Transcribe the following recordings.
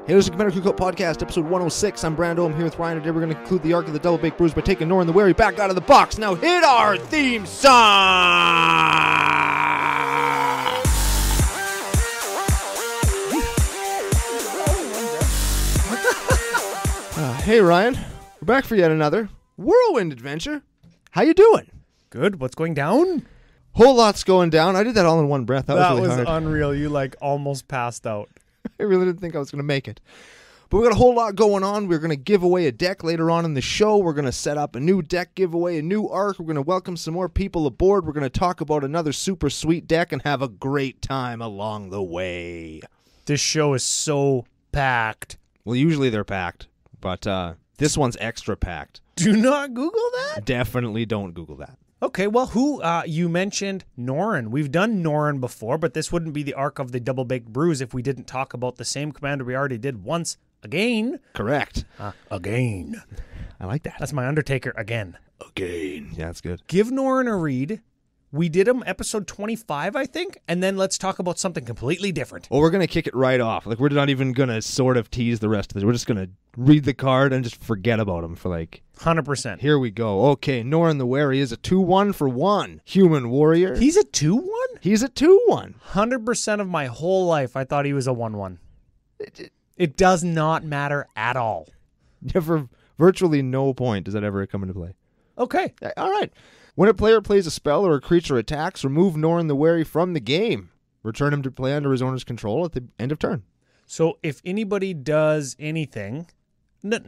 Hey, this is the Commander Cookout Podcast, episode 106. I'm Brando. I'm here with Ryan. Today we're going to conclude the arc of the Double Baked Brews by taking Norin the Wary back out of the box. Now hit our theme song! Hey, Ryan. We're back for yet another whirlwind adventure. How you doing? Good. What's going down? Whole lot's going down. I did that all in one breath. That was really hard. Unreal. You almost passed out. I really didn't think I was going to make it. But we got a whole lot going on. We're going to give away a deck later on in the show. We're going to set up a new deck giveaway, a new arc. We're going to welcome some more people aboard. We're going to talk about another super sweet deck and have a great time along the way. This show is so packed. Well, usually they're packed, but this one's extra packed. Do not Google that? Definitely don't Google that. Okay, well, you mentioned Norin. We've done Norin before, but this wouldn't be the arc of the Double Baked Brews if we didn't talk about the same commander we already did once again. Correct. Again. I like that. That's my Undertaker again. Again. Yeah, that's good. Give Norin a read. We did him episode 25, I think, and then let's talk about something completely different. Well, we're going to kick it right off. We're not even going to sort of tease the rest of it. We're just going to read the card and just forget about him for 100%. Here we go. Okay, Norin the Wary is a 2/1 for 1. Human warrior. He's a 2/1? He's a 2/1. 100% of my whole life, I thought he was a 1/1. It does not matter at all. For virtually no point does that ever come into play. Okay. All right. When a player plays a spell or a creature attacks, remove Norin the Wary from the game. Return him to play under his owner's control at the end of turn. So if anybody does anything,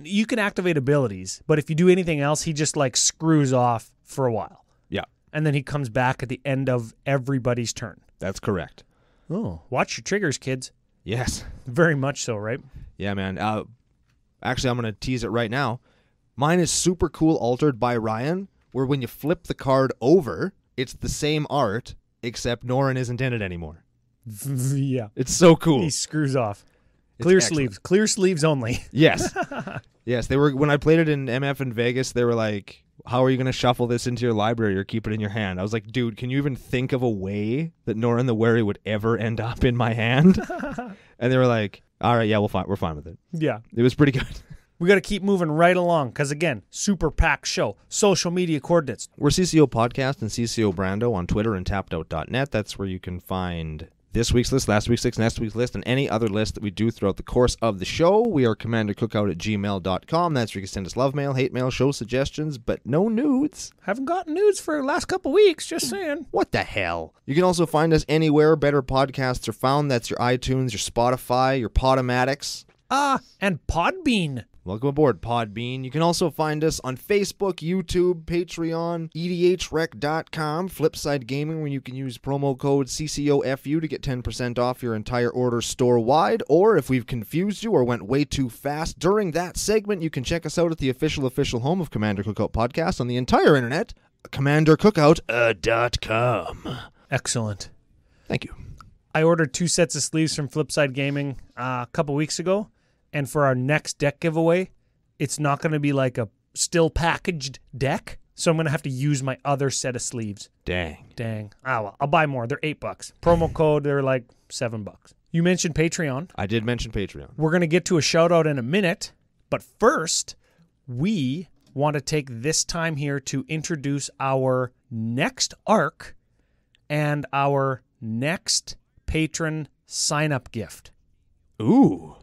you can activate abilities, but if you do anything else, he just screws off for a while. Yeah. And then he comes back at the end of everybody's turn. That's correct. Oh, watch your triggers, kids. Yes. Very much so, right? Yeah, man. Actually, I'm going to tease it right now. Mine is super cool altered by Ryan, where when you flip the card over, it's the same art, except Norin isn't in it anymore. Yeah. It's so cool. He screws off. It's Clear excellent. sleeves. Clear sleeves only. Yes. Yes, they were. When I played it in MF in Vegas, they were like, how are you going to shuffle this into your library or keep it in your hand? I was like, dude, can you even think of a way that Norin the Wary would ever end up in my hand? And they were like, all right, yeah, we're fine with it. Yeah. It was pretty good. We got to keep moving right along because, again, super packed show. Social media coordinates. We're CCO Podcast and CCO Brando on Twitter and tappedout.net. That's where you can find this week's list, last week's list, next week's list, and any other list that we do throughout the course of the show. We are commandercookout@gmail.com. That's where you can send us love mail, hate mail, show suggestions, but no nudes. Haven't gotten nudes for the last couple weeks, just saying. What the hell? You can also find us anywhere better podcasts are found. That's your iTunes, your Spotify, your Podomatics. And Podbean. Welcome aboard, Podbean. You can also find us on Facebook, YouTube, Patreon, edhrec.com, Flipside Gaming, where you can use promo code CCOFU to get 10% off your entire order store-wide. Or if we've confused you or went way too fast during that segment, you can check us out at the official home of Commander Cookout Podcast on the entire internet, commandercookout.com. Excellent. Thank you. I ordered 2 sets of sleeves from Flipside Gaming a couple weeks ago. And for our next deck giveaway, it's not going to be like a still packaged deck. So I'm going to have to use my other set of sleeves. Dang. Ah, well, I'll buy more. They're $8. Promo code, they're $7. You mentioned Patreon. I did mention Patreon. We're going to get to a shout out in a minute. But first, we want to take this time here to introduce our next arc and our next patron sign-up gift. Ooh.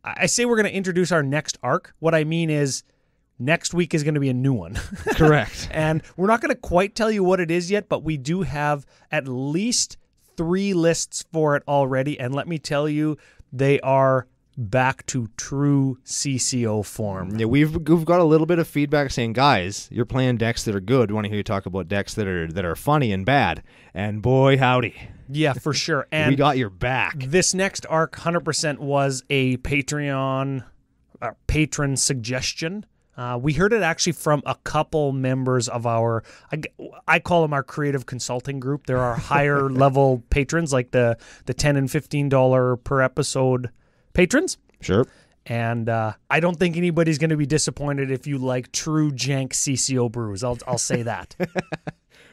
I say we're going to introduce our next arc. What I mean is next week is going to be a new one. Correct. And we're not going to quite tell you what it is yet, but we do have at least 3 lists for it already. And let me tell you, they are back to true CCO form. Yeah, we've got a little bit of feedback saying, guys, you're playing decks that are good. We want to hear you talk about decks that are funny and bad. And boy, howdy. Yeah, for sure. And we got your back. This next arc 100% was a patron suggestion. We heard it actually from a couple members of our, I call them our creative consulting group. There are higher level patrons, like the $10 and $15 per episode patrons. Sure. And I don't think anybody's going to be disappointed if you like true jank CCO brews. I'll say that.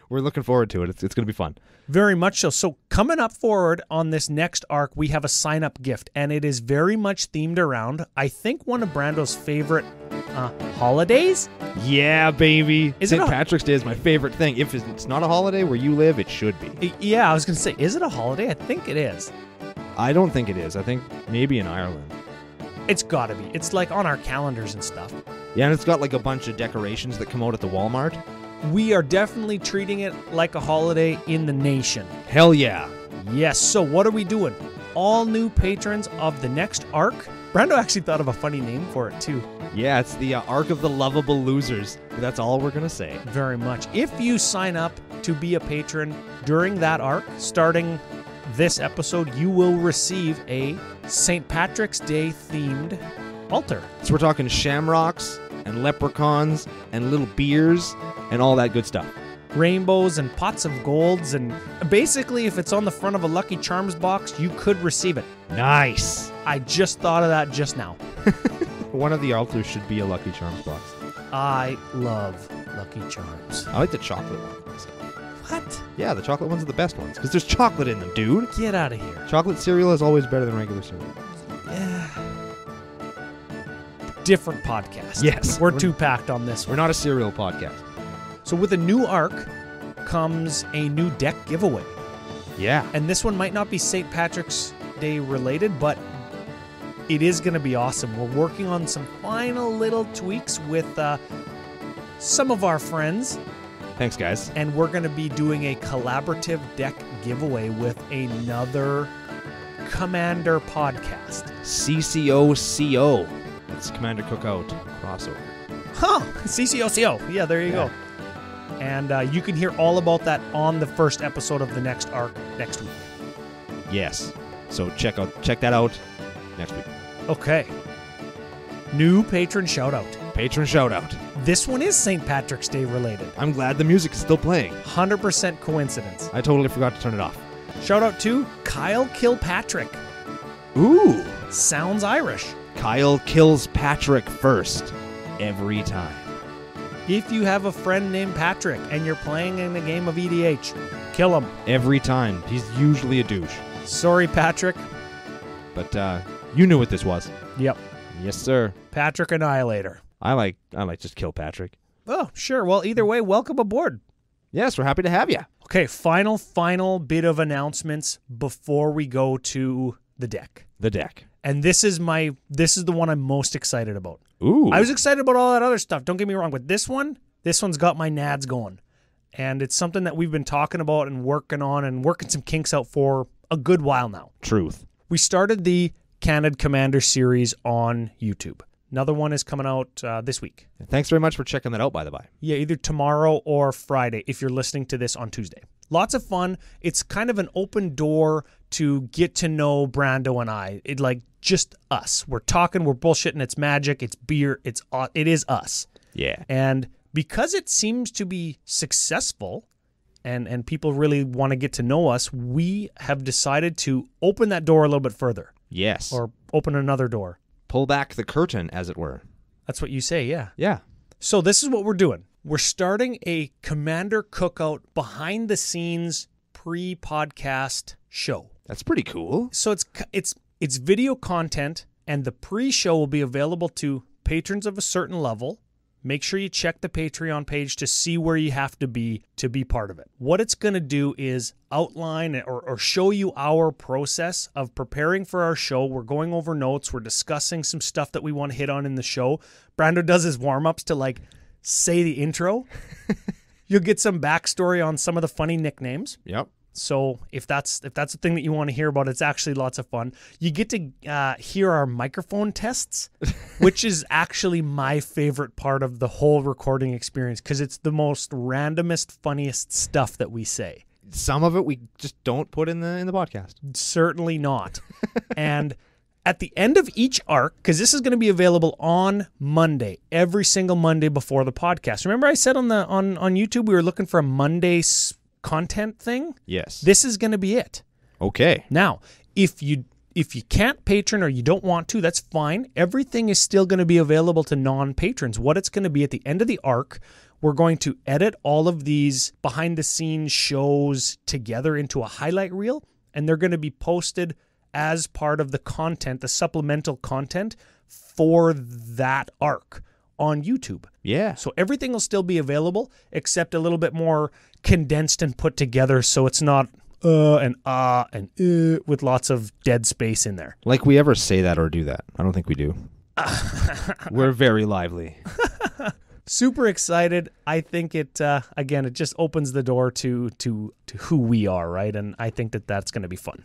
we're looking forward to it. It's going to be fun. Very much so. So coming up forward on this next arc, we have a sign-up gift, and it is very much themed around, I think, one of Brando's favorite holidays? Yeah, baby. Is St. it a- Patrick's Day is my favorite thing. If it's not a holiday where you live, it should be. Yeah, I was going to say, is it a holiday? I think it is. I don't think it is. I think maybe in Ireland. It's got to be. It's like on our calendars and stuff. Yeah, and it's got like a bunch of decorations that come out at the Walmart. We are definitely treating it like a holiday in the nation. Hell yeah. Yes, so what are we doing? All new patrons of the next arc. Brando actually thought of a funny name for it too. Yeah, it's the Arc of the Lovable Losers. That's all we're going to say. Very much. If you sign up to be a patron during that arc, starting this episode, you will receive a St. Patrick's Day themed altar. So we're talking shamrocks and leprechauns and little beers and all that good stuff. Rainbows and pots of golds, and basically if it's on the front of a Lucky Charms box, you could receive it. Nice. I just thought of that just now. One of the altars should be a Lucky Charms box. I love Lucky Charms. I like the chocolate ones. What? Yeah, the chocolate ones are the best ones because there's chocolate in them, dude. Get out of here. Chocolate cereal is always better than regular cereal. Yeah. Different podcast. Yes. We're too packed on this We're one. not a cereal podcast. So with a new arc comes a new deck giveaway. Yeah. And this one might not be St. Patrick's Day related, but it is going to be awesome. We're working on some final little tweaks with some of our friends, Thanks, guys. and we're going to be doing a collaborative deck giveaway with another Commander podcast. CCO. It's Commander Cookout crossover. Huh, CCO. Yeah, there you go. And you can hear all about that on the first episode of the next arc next week. Yes. So check that out next week. Okay. New patron shout out. Patron shout out. This one is St. Patrick's Day related. I'm glad the music is still playing. 100% coincidence. I totally forgot to turn it off. Shout out to Kyle Kilpatrick. Ooh. Sounds Irish. Kyle kills Patrick first. Every time. If you have a friend named Patrick and you're playing in a game of EDH, kill him. Every time. He's usually a douche. Sorry, Patrick. But you knew what this was. Yep. Yes, sir. Patrick Annihilator. I like just kill Patrick. Oh, sure. Well, either way, welcome aboard. Yes, we're happy to have you. Okay, final bit of announcements before we go to the deck. The deck. And this is the one I'm most excited about. Ooh. I was excited about all that other stuff. Don't get me wrong, but this one's got my nads going. And it's something that we've been talking about and working on and working some kinks out for a good while now. Truth. We started the Candid Commander series on YouTube. Another one is coming out this week. Thanks very much for checking that out, by the by. Yeah, either tomorrow or Friday if you're listening to this on Tuesday. Lots of fun. It's kind of an open door to get to know Brando and I. It like just us. We're talking, we're bullshitting, it's magic, it's beer, it is us. Yeah. And because it seems to be successful and people really want to get to know us, we have decided to open that door a little bit further. Yes. Or open another door. Pull back the curtain, as it were. That's what you say, yeah. Yeah. So this is what we're doing. We're starting a Commander Cookout behind-the-scenes pre-podcast show. That's pretty cool. So it's video content, and the pre-show will be available to patrons of a certain level. Make sure you check the Patreon page to see where you have to be part of it. What it's going to do is outline or show you our process of preparing for our show. We're going over notes. We're discussing some stuff that we want to hit on in the show. Brando does his warm-ups to like say the intro. You'll get some backstory on some of the funny nicknames. Yep. So if that's the thing that you want to hear about, it's actually lots of fun. You get to hear our microphone tests, which is actually my favorite part of the whole recording experience because it's the most randomest, funniest stuff that we say. Some of it we just don't put in the podcast. Certainly not. And at the end of each arc, because this is going to be available on Monday, every single Monday before the podcast. Remember I said on YouTube we were looking for a Monday content thing? Yes. This is going to be it. Okay. Now, if you can't patron or you don't want to, that's fine. Everything is still going to be available to non-patrons. What it's going to be at the end of the arc, we're going to edit all of these behind-the-scenes shows together into a highlight reel, and they're going to be posted as part of the content, the supplemental content for that arc on YouTube. Yeah. So everything will still be available, except a little bit more condensed and put together, so it's not and with lots of dead space in there. Like we ever say that or do that? I don't think we do. We're very lively. Super excited. I think it, again, it just opens the door to who we are, right? And I think that's going to be fun.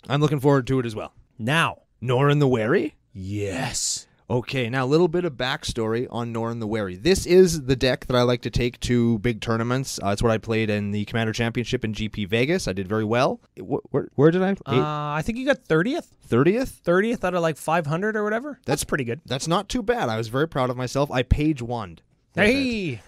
I'm looking forward to it as well. Now. Norin the Wary? Yes. Okay, now a little bit of backstory on Norin the Wary. This is the deck that I like to take to big tournaments. It's what I played in the Commander Championship in GP Vegas. I did very well. Where did I? I think you got 30th. 30th? 30th out of like 500 or whatever. That's pretty good. That's not too bad. I was very proud of myself. I page won. Hey!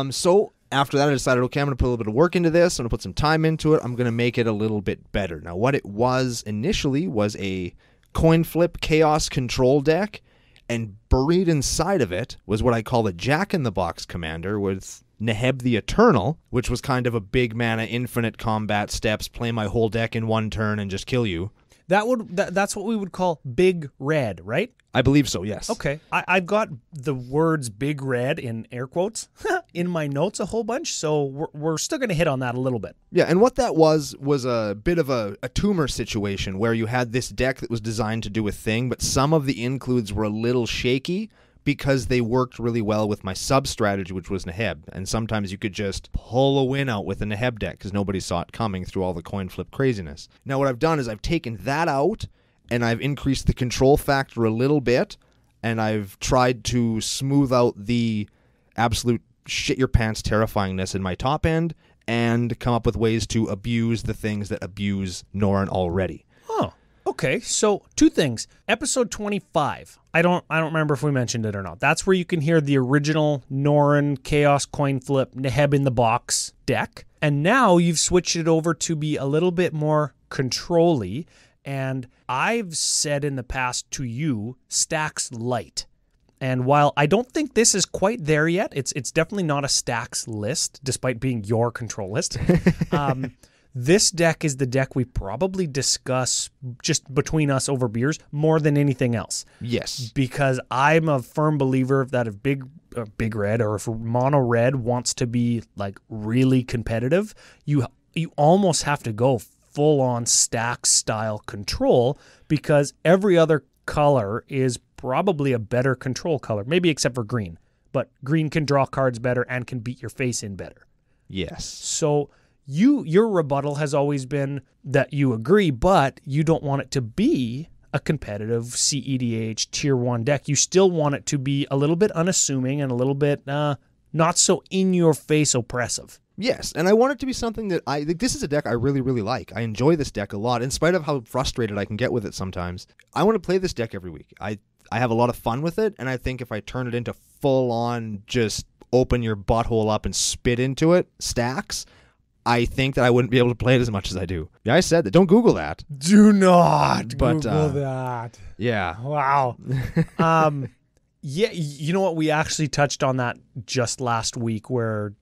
So after that, I decided, okay, I'm going to put a little bit of work into this. I'm going to put some time into it. I'm going to make it a little bit better. Now, what it was initially was a coin flip chaos control deck, and buried inside of it was what I call a Jack-in-the-Box commander with Neheb the Eternal, which was kind of a big mana, infinite combat steps, play my whole deck in one turn and just kill you. That's what we would call big red, right? I believe so, yes. Okay. I've got the words big red in air quotes in my notes a whole bunch, so we're still going to hit on that a little bit. Yeah, and what that was a bit of a tumor situation where you had this deck that was designed to do a thing, but some of the includes were a little shaky because they worked really well with my sub-strategy, which was Neheb. And sometimes you could just pull a win out with a Neheb deck because nobody saw it coming through all the coin flip craziness. Now what I've done is I've taken that out, and I've increased the control factor a little bit, and I've tried to smooth out the absolute shit-your-pants terrifyingness in my top end and come up with ways to abuse the things that abuse Norin already. Oh, okay. So, two things. Episode 25. I don't remember if we mentioned it or not. That's where you can hear the original Norin Chaos Coin Flip Neheb in the Box deck. And now you've switched it over to be a little bit more control-y. And I've said in the past to you, stacks light. And while I don't think this is quite there yet, it's definitely not a stacks list, despite being your control list. This deck is the deck we probably discuss just between us over beers more than anything else. Yes. Because I'm a firm believer that if big red or if mono red wants to be like really competitive, you almost have to go full-on stack style control because every other color is probably a better control color, maybe except for green. But green can draw cards better and can beat your face in better. Yes. So your rebuttal has always been that you agree, but you don't want it to be a competitive CEDH Tier 1 deck. You still want it to be a little bit unassuming and a little bit not so in-your-face oppressive. Yes, and I want it to be something that this is a deck I really, really like. I enjoy this deck a lot, in spite of how frustrated I can get with it sometimes. I want to play this deck every week. I have a lot of fun with it, and I think if I turn it into full-on, just open your butthole up and spit into it, stacks, I think that I wouldn't be able to play it as much as I do. Yeah, I said that. Don't Google that. Do not Google that. Yeah. Wow. Yeah, you know what? We actually touched on that just last week where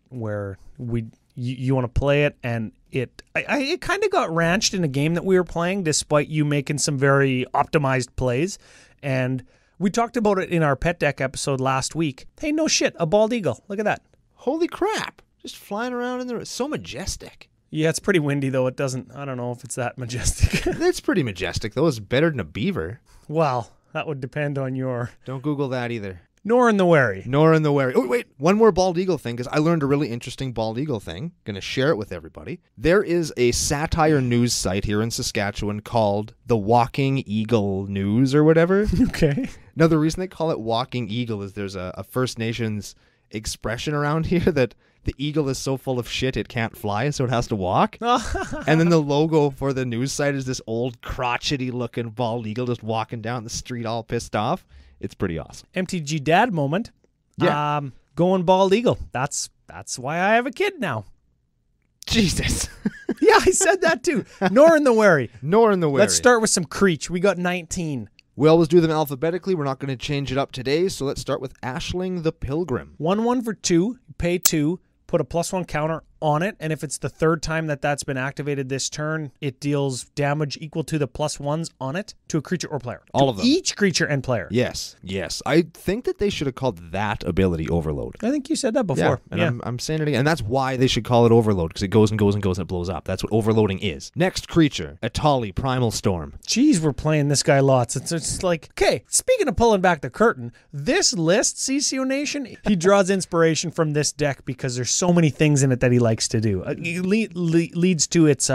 you want to play it, and it kind of got ranched in a game that we were playing despite you making some very optimized plays. And we talked about it in our pet deck episode last week. Hey, no shit, a bald eagle. Look at that. Holy crap. Just flying around in there. It's so majestic. Yeah, it's pretty windy, though. I don't know if it's that majestic. It's pretty majestic, though. It's better than a beaver. Well, that would depend on your... Don't Google that either. Norin the Wary. Norin the Wary. Oh, wait. One more bald eagle thing, because I learned a really interesting bald eagle thing. Going to share it with everybody. There is a satire news site here in Saskatchewan called the Walking Eagle News or whatever. Okay. Now, the reason they call it Walking Eagle is there's a First Nations expression around here that the eagle is so full of shit it can't fly, so it has to walk. And then the logo for the news site is this old crotchety-looking bald eagle just walking down the street all pissed off. It's pretty awesome. MTG dad moment. Yeah. Going bald eagle. That's why I have a kid now. Jesus. Yeah, I said that too. Norin the Wary. Norin the Wary. Let's start with some Creech. We got 19. We always do them alphabetically. We're not going to change it up today, so let's start with Ashling the Pilgrim. 1/1 for 2. pay 2, put a +1 counter on it, and if it's the third time that that's been activated this turn, it deals damage equal to the +1s on it to a creature or player. All of them. Each creature and player. Yes. I think that they should have called that ability Overload. I think you said that before. Yeah, and I'm saying it again. And that's why they should call it Overload, because it goes and goes and goes and it blows up. That's what overloading is. Next creature, Atali Primal Storm. Jeez, we're playing this guy lots. It's like, okay, speaking of pulling back the curtain, this list, CCO Nation, he draws inspiration from this deck because there's so many things in it that he likes to do. It leads to its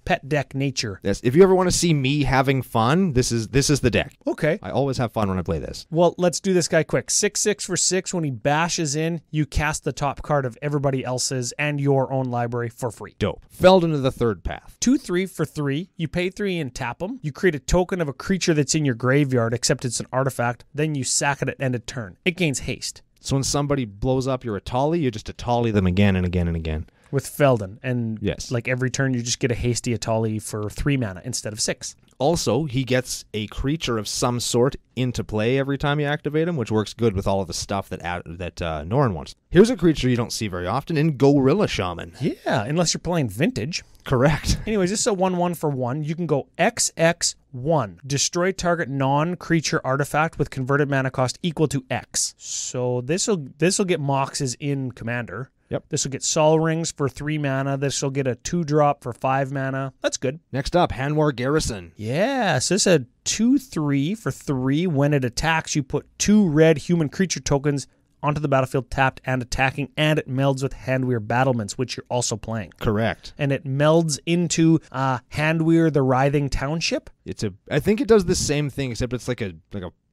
pet deck nature. Yes, if you ever want to see me having fun, this is the deck. Okay. I always have fun when I play this. Well, let's do this guy quick. 6/6 for 6. When he bashes in, you cast the top card of everybody else's and your own library for free. Dope. Felled into the third path. 2/3 for 3. You pay 3 and tap them. You create a token of a creature that's in your graveyard, except it's an artifact. Then you sack it at end of turn. It gains haste. So when somebody blows up your Atali, you just Atali them again and again and again. With Felden, and yes, like every turn you just get a hasty Atali for 3 mana instead of 6. Also, he gets a creature of some sort into play every time you activate him, which works good with all of the stuff that Norin wants. Here's a creature you don't see very often in Gorilla Shaman. Yeah, unless you're playing Vintage. Correct. Anyways, this is a 1/1 for 1. You can go XX1. Destroy target non-creature artifact with converted mana cost equal to X. So this'll get Moxes in Commander. Yep. This will get Sol Rings for 3 mana. This will get a 2-drop for 5 mana. That's good. Next up, Hanwar Garrison. Yeah, so this is a 2/3 for 3. When it attacks, you put 2 red human creature tokens onto the battlefield tapped and attacking, and it melds with Handweir Battlements, which you're also playing. Correct. And it melds into Handweir the Writhing Township. I think it does the same thing, except it's like a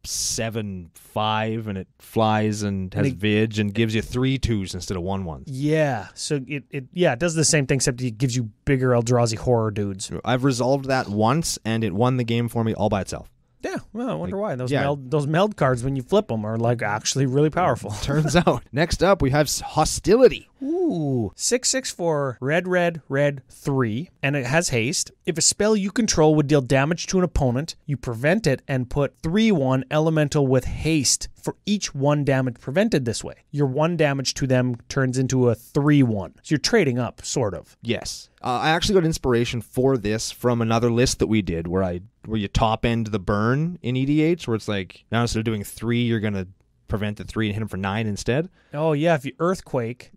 7/5, and it flies and has Vidge and gives you 3 2s instead of 1 1s. Yeah, so it does the same thing, except it gives you bigger Eldrazi horror dudes. I've resolved that once, and it won the game for me all by itself. Yeah, well, I wonder why. Those meld cards, when you flip them, are like actually really powerful. Turns out. Next up, we have Hostility. Ooh. 6/6 for red, 3, and it has haste. If a spell you control would deal damage to an opponent, you prevent it and put 3/1 elemental with haste for each 1 damage prevented this way. Your 1 damage to them turns into a 3/1. So you're trading up, sort of. Yes. I actually got inspiration for this from another list that we did where you top end the burn in EDH, where it's like, now instead of doing 3, you're going to prevent the 3 and hit him for 9 instead. Oh, yeah. If you Earthquake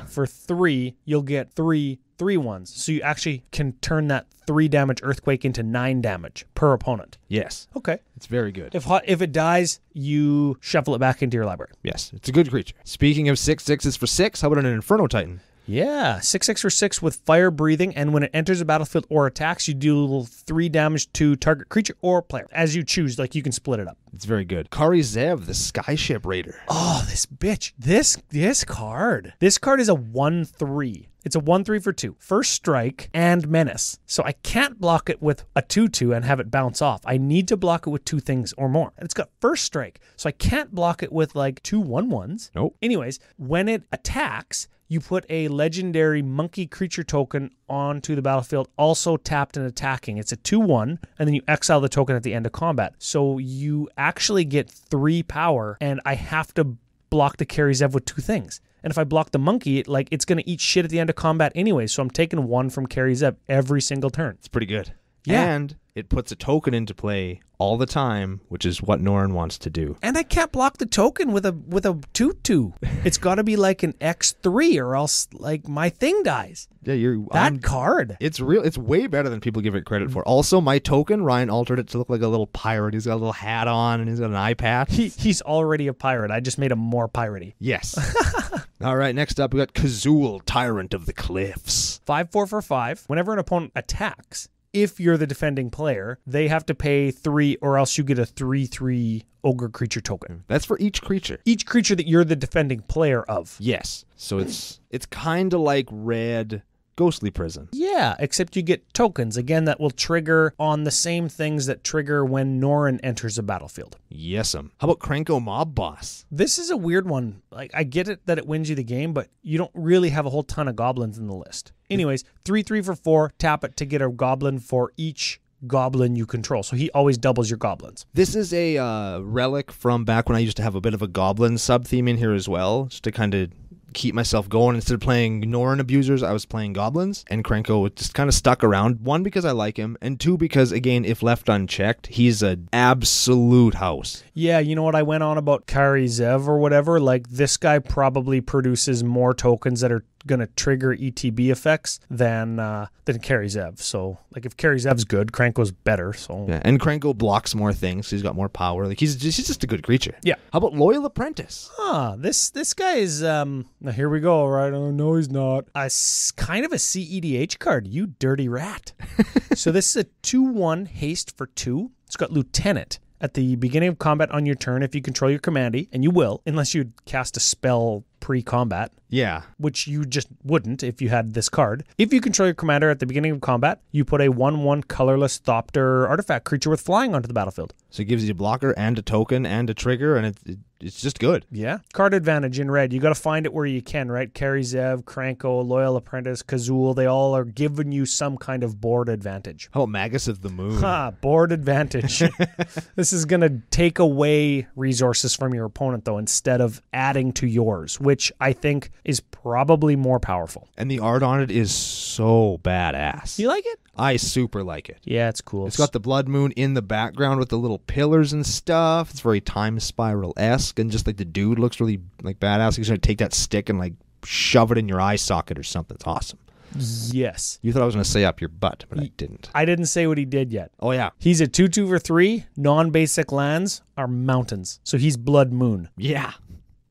for 3, you'll get 3 3/1s. So you actually can turn that 3 damage Earthquake into 9 damage per opponent. Yes. Okay. It's very good. If it dies, you shuffle it back into your library. Yes. It's a good creature. Speaking of 6/6s for 6, how about an Inferno Titan? Yeah, 6/6 for 6 with fire breathing, and when it enters the battlefield or attacks, you do 3 damage to target creature or player. As you choose, like you can split it up. It's very good. Kari Zev, the Skyship Raider. Oh, this bitch. This card. This card is a 1/3. It's a 1/3 for 2. First strike and menace. So I can't block it with a 2/2 and have it bounce off. I need to block it with 2 things or more. And it's got first strike. So I can't block it with like 2 1/1s. Nope. Anyways, when it attacks, you put a legendary monkey creature token onto the battlefield, also tapped and attacking. It's a 2/1, and then you exile the token at the end of combat. So you actually get 3 power, and I have to block the Kari Zev with 2 things. And if I block the monkey, it's going to eat shit at the end of combat anyway, so I'm taking 1 from Kari Zev every single turn. It's pretty good. Yeah. And it puts a token into play all the time, which is what Norin wants to do. And I can't block the token with a 2/2. It's got to be like an X3, or else like my thing dies. Yeah, card. It's real. It's way better than people give it credit for. Also, my token, Ryan altered it to look like a little pirate. He's got a little hat on, and he's got an eye patch. He's already a pirate. I just made him more piratey. Yes. All right, next up, we got Kazul, Tyrant of the Cliffs. 5/4 for 5. Whenever an opponent attacks, if you're the defending player, they have to pay 3, or else you get a 3/3 ogre creature token. That's for each creature. Each creature that you're the defending player of. Yes. So it's kind of like red Ghostly Prison. Yeah, except you get tokens, again, that will trigger on the same things that trigger when Norin enters a battlefield. Yes'm. How about Krenko Mob Boss? This is a weird one. Like, I get it that it wins you the game, but you don't really have a whole ton of goblins in the list. Anyways, 3/3 for 4, tap it to get a goblin for each goblin you control. So he always doubles your goblins. This is a relic from back when I used to have a bit of a goblin sub-theme in here as well, just to kind of keep myself going. Instead of playing Norin abusers, I was playing goblins, and Krenko just kind of stuck around. One, because I like him, and two, because, again, if left unchecked, he's an absolute house. Yeah, you know what I went on about Kari Zev or whatever? Like, this guy probably produces more tokens that are going to trigger ETB effects than Kari Zev. So, like, if Kari Zev's good, Krenko's better. So yeah, and Krenko blocks more things. So he's got more power. Like, he's just a good creature. Yeah. How about Loyal Apprentice? This guy is now here we go, right? Oh, no, he's not. Kind of a CEDH card, you dirty rat. So this is a 2/1 haste for 2. It's got Lieutenant. At the beginning of combat on your turn, if you control your commandy, and you will, unless you cast a spell pre-combat. Yeah. Which you just wouldn't if you had this card. If you control your commander at the beginning of combat, you put a 1/1 colorless Thopter artifact creature with flying onto the battlefield. So it gives you a blocker and a token and a trigger, and it's just good. Yeah. Card advantage in red. You got to find it where you can, right? Kari Zev, Krenko, Loyal Apprentice, Kazul, they all are giving you some kind of board advantage. How about Magus of the Moon? Board advantage. This is going to take away resources from your opponent, though, instead of adding to yours, which I think is probably more powerful. And the art on it is so badass. You like it? I super like it. Yeah, it's cool. It's got the blood moon in the background with the little pillars and stuff. It's very Time Spiral-esque, and just like the dude looks really like badass. He's going to take that stick and like shove it in your eye socket or something. It's awesome. Yes. You thought I was going to say up your butt, but I didn't. I didn't say what he did yet. Oh, yeah. He's a 2/2 for 3. Non-basic lands are mountains. So he's Blood Moon. Yeah.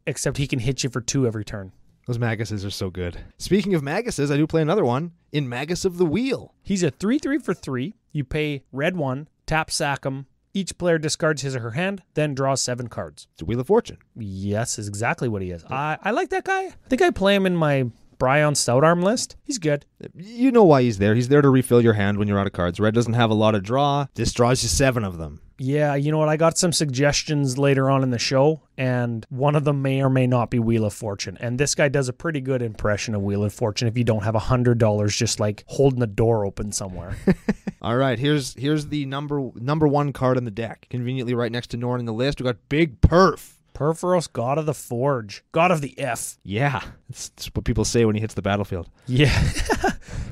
Except he can hit you for 2 every turn. Those Maguses are so good. Speaking of Maguses, I do play another one in Magus of the Wheel. He's a 3/3 for 3. You pay red 1, tap sack him. Each player discards his or her hand, then draws 7 cards. It's a Wheel of Fortune. Yes, is exactly what he is. I like that guy. I think I play him in my Bryon Stout Arm list. He's good. You know why he's there. He's there to refill your hand when you're out of cards. Red doesn't have a lot of draw. This draws you 7 of them. Yeah, you know what? I got some suggestions later on in the show, and one of them may or may not be Wheel of Fortune. And this guy does a pretty good impression of Wheel of Fortune if you don't have $100 just like holding the door open somewhere. All right, here's the number 1 card in the deck. Conveniently right next to Norin in the list, we got Big Perf. Perforos, God of the Forge. God of the F. Yeah, that's what people say when he hits the battlefield. Yeah.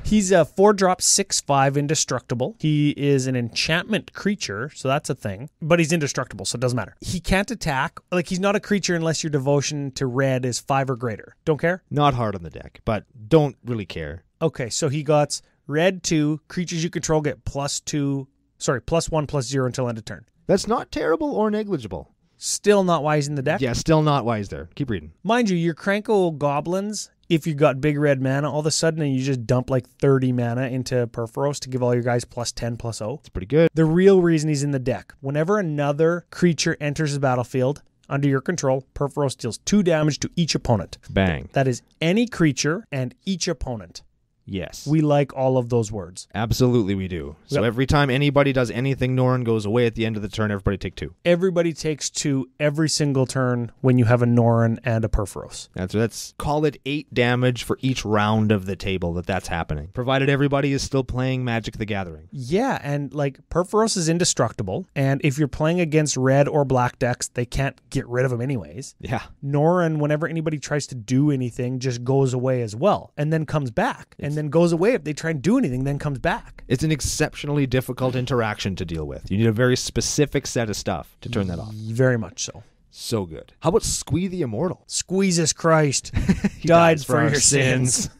He's a 4-drop 6/5 indestructible. He is an enchantment creature, so that's a thing. But he's indestructible, so it doesn't matter. He can't attack. Like, he's not a creature unless your devotion to red is 5 or greater. Don't care? Not hard on the deck, but don't really care. Okay, so he got red 2. Creatures you control get +1/+0 until end of turn. That's not terrible or negligible. Still not wise in the deck? Yeah, still not wise there. Keep reading. Mind you, your Krenko goblins, if you got big red mana, all of a sudden and you just dump like 30 mana into Perforos to give all your guys +10/+0. It's pretty good. The real reason he's in the deck, whenever another creature enters the battlefield under your control, Perforos deals 2 damage to each opponent. Bang. That is any creature and each opponent. Yes. We like all of those words. Absolutely we do. So Yep. every time anybody does anything, Norin goes away at the end of the turn, everybody take 2. Everybody takes 2 every single turn when you have a Norin and a Perforos. That's call it 8 damage for each round of the table that's happening. Provided everybody is still playing Magic the Gathering. Yeah, and like Perforos is indestructible, and if you're playing against red or black decks, they can't get rid of him anyways. Yeah. Norin, whenever anybody tries to do anything, just goes away as well, and then comes back, and then goes away if they try and do anything, then comes back. It's an exceptionally difficult interaction to deal with. You need a very specific set of stuff to turn that off. Very much so. So good. How about Squee the Immortal? Squeezes Christ. He died dies for our your sins.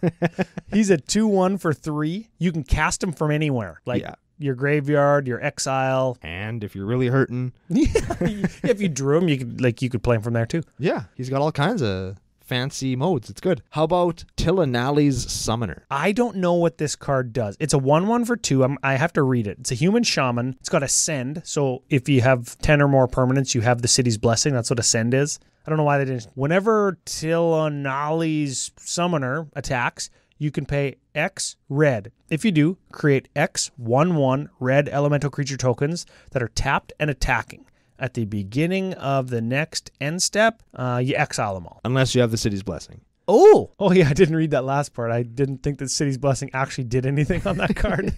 He's a 2/1 for 3. You can cast him from anywhere. Like your graveyard, your exile. And if you're really hurting. If you drew him, you could play him from there too. Yeah, he's got all kinds of fancy modes. It's good. How about Tillanali's Summoner? I don't know what this card does. It's a 1/1 for 2. I have to read it. It's a human shaman. It's got Ascend. So if you have 10 or more permanents, you have the city's blessing. That's what Ascend is. I don't know why they didn't. Whenever Tillanali's Summoner attacks, you can pay X red. If you do, create X 1/1 red elemental creature tokens that are tapped and attacking. At the beginning of the next end step, you exile them all. Unless you have the City's Blessing. Oh yeah, I didn't read that last part. I didn't think that City's Blessing actually did anything on that card.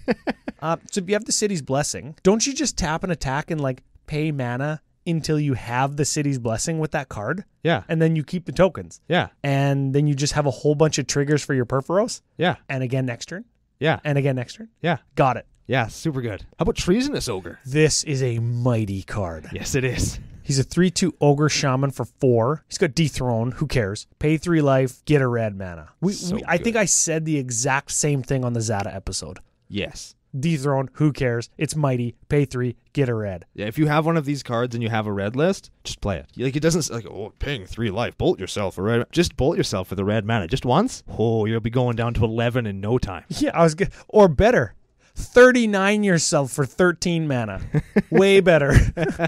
So if you have the City's Blessing, don't you just tap and attack and like pay mana until you have the city's blessing with that card. Yeah. And then you keep the tokens. Yeah. And then you just have a whole bunch of triggers for your Purphoros. Yeah. And again next turn. Yeah. And again next turn. Yeah. Got it. Yeah, super good. How about Treasonous Ogre? This is a mighty card. Yes, it is. He's a 3/2 Ogre Shaman for 4. He's got Dethrone. Who cares? Pay 3 life, get a red mana. I think I said the exact same thing on the Zada episode. Yes. Dethrone, who cares? It's mighty. Pay 3, get a red. Yeah, if you have one of these cards and you have a red list, just play it. Like, it doesn't like, oh, paying 3 life, bolt yourself for red. Just bolt yourself for the red mana. Just once. Oh, you'll be going down to 11 in no time. Yeah, I was good. Or better. 39 yourself for 13 mana. Way better.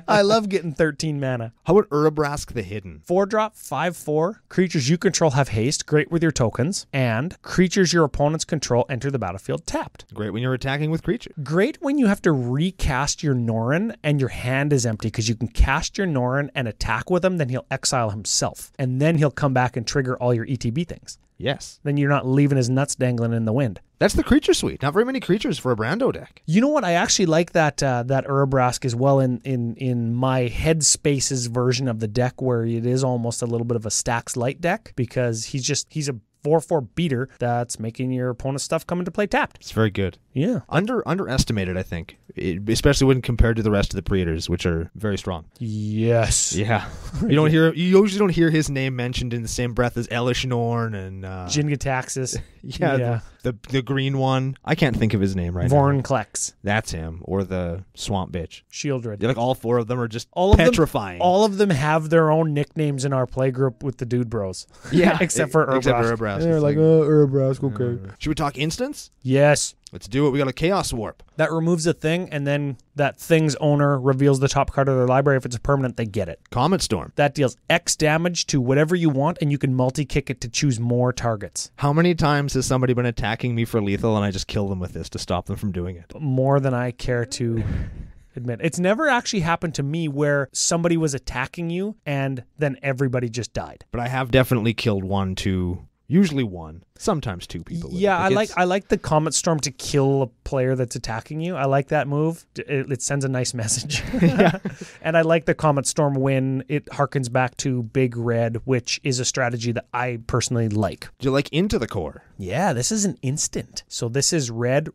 I love getting 13 mana. How about Urabrask the Hidden? 4-drop, 5/4. Creatures you control have haste. Great with your tokens. And creatures your opponents control enter the battlefield tapped. Great when you're attacking with creatures. Great when you have to recast your Noren and your hand is empty, because you can cast your Noren and attack with him, then he'll exile himself. And then he'll come back and trigger all your ETB things. Yes. Then you're not leaving his nuts dangling in the wind. That's the creature suite. Not very many creatures for a Brando deck. You know what? I actually like that Urabrask as well in my Headspace's version of the deck, where it is almost a little bit of a Stacks Light deck, because he's a 4/4 beater that's making your opponent's stuff come into play tapped. It's very good. Yeah. Underestimated, I think, especially when compared to the rest of the Predators, which are very strong. Yes. Yeah. You usually don't hear his name mentioned in the same breath as Elish Norn and Jin-Gitaxias. Yeah. The green one. I can't think of his name right now. Vornklex. That's him. Or the swamp bitch. Shieldred. Yeah, like all 4 of them are just all petrifying. All of them have their own nicknames in our playgroup with the Dude Bros. Yeah. Except for Urabrask. They're like, Urabrask, okay. Should we talk instants? Yes. Let's do it. We got a Chaos Warp. That removes a thing, and then that thing's owner reveals the top card of their library. If it's a permanent, they get it. Comet Storm. That deals X damage to whatever you want, and you can multi-kick it to choose more targets. How many times has somebody been attacking me for lethal and I just kill them with this to stop them from doing it? More than I care to admit. It's never actually happened to me where somebody was attacking you and then everybody just died. But I have definitely killed 1, 2, usually 1, sometimes 2 people. Yeah, I like the Comet Storm to kill a player that's attacking you. I like that move. It sends a nice message. Yeah. And I like the Comet Storm when it harkens back to Big Red, which is a strategy that I personally like. Do you like Into the Core? Yeah, this is an instant. So this is red,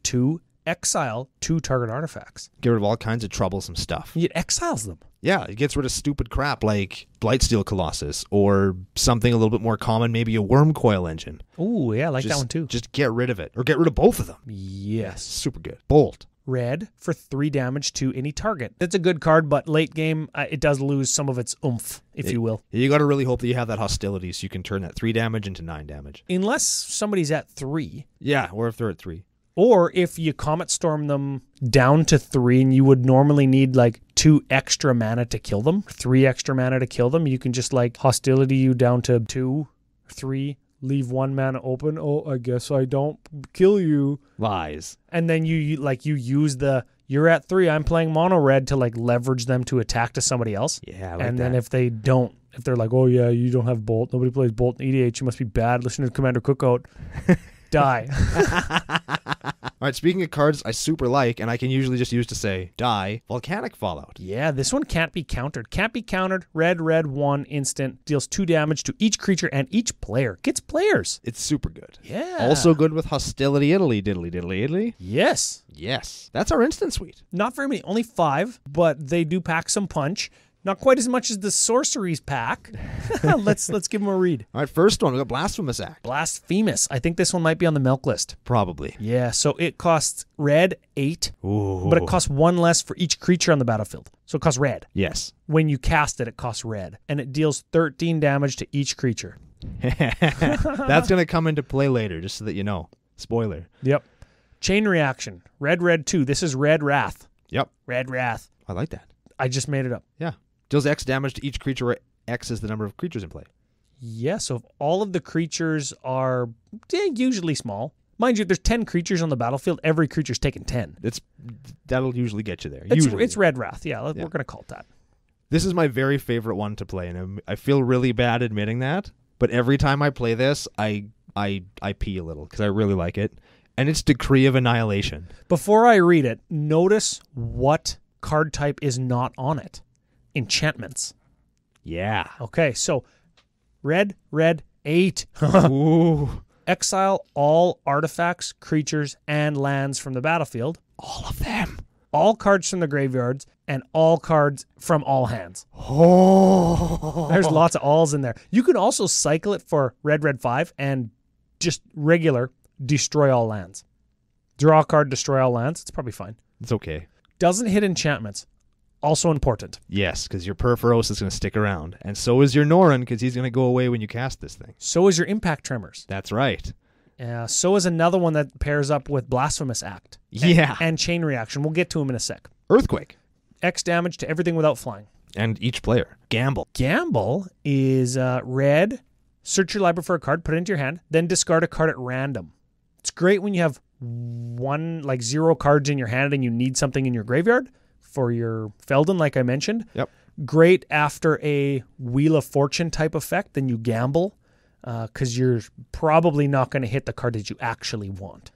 2, exile 2 target artifacts. Get rid of all kinds of troublesome stuff. It exiles them. Yeah, it gets rid of stupid crap like Blightsteel Colossus or something a little bit more common, maybe a Worm Coil Engine. Oh, yeah, I like that one too. Just get rid of it. Or get rid of both of them. Yes. Super good. Bolt. Red for 3 damage to any target. It's a good card, but late game, it does lose some of its oomph, if you will. You got to really hope that you have that hostility so you can turn that 3 damage into 9 damage. Unless somebody's at 3. Yeah, or if they're at 3. Or if you Comet Storm them down to 3 and you would normally need like 2 extra mana to kill them, 3 extra mana to kill them, you can just like hostility you down to 2, 3, leave 1 mana open. Oh, I guess I don't kill you. Lies. And then you use the, you're at 3, I'm playing mono red to like leverage them to attack to somebody else. Yeah, I like and that. then if they don't, if they're like, oh yeah, you don't have Bolt, nobody plays Bolt in EDH, you must be bad, listen to Commander Cookout. Die. All right, speaking of cards I super like, and I can usually just use to say, die, Volcanic Fallout. Yeah, this one can't be countered. Can't be countered. Red, 1, instant. Deals 2 damage to each creature and each player. Gets players. It's super good. Yeah. Also good with Hostility Italy, diddly diddly Italy. Yes. Yes. That's our instant suite. Not very many. Only 5, but they do pack some punch. Not quite as much as the sorceries pack. Let's give them a read. All right, first one, we got Blasphemous Act. Blasphemous. I think this one might be on the milk list. Probably. Yeah, so it costs red 8, Ooh. but it costs 1 less for each creature on the battlefield. So it costs red. Yes. When you cast it, it costs red. And it deals 13 damage to each creature. That's going to come into play later, just so that you know. Spoiler. Yep. Chain reaction. Red 2. This is Red Wrath. Yep. Red Wrath. I like that. I just made it up. Yeah. Deals X damage to each creature where X is the number of creatures in play. Yeah, so if all of the creatures are usually small. Mind you, if there's 10 creatures on the battlefield, every creature's taking 10. That'll usually get you there. It's Red Wrath. Yeah, we're going to call it that. This is my very favorite one to play, and I feel really bad admitting that, but every time I play this, I pee a little because I really like it, and it's Decree of Annihilation. Before I read it, notice what card type is not on it. enchantments. Yeah. Okay, so red, 8. Ooh. Exile all artifacts, creatures, and lands from the battlefield. All of them. All cards from the graveyards, and all cards from all hands. Oh. There's lots of alls in there. You can also cycle it for red, 5, and just regular destroy all lands. Draw a card, destroy all lands. It's probably fine. It's okay. Doesn't hit enchantments. Also important. Yes, because your Perforos is going to stick around. And so is your Norin, because he's going to go away when you cast this thing. So is your Impact Tremors. That's right. So is another one that pairs up with Blasphemous Act. Yeah. And Chain Reaction. We'll get to them in a sec. Earthquake. X damage to everything without flying. And each player. Gamble. Gamble is red. Search your library for a card, put it into your hand, then discard a card at random. It's great when you have 0 cards in your hand and you need something in your graveyard for your Feldon, like I mentioned. Yep. Great after a Wheel of Fortune type effect, then you gamble because you're probably not going to hit the card that you actually want.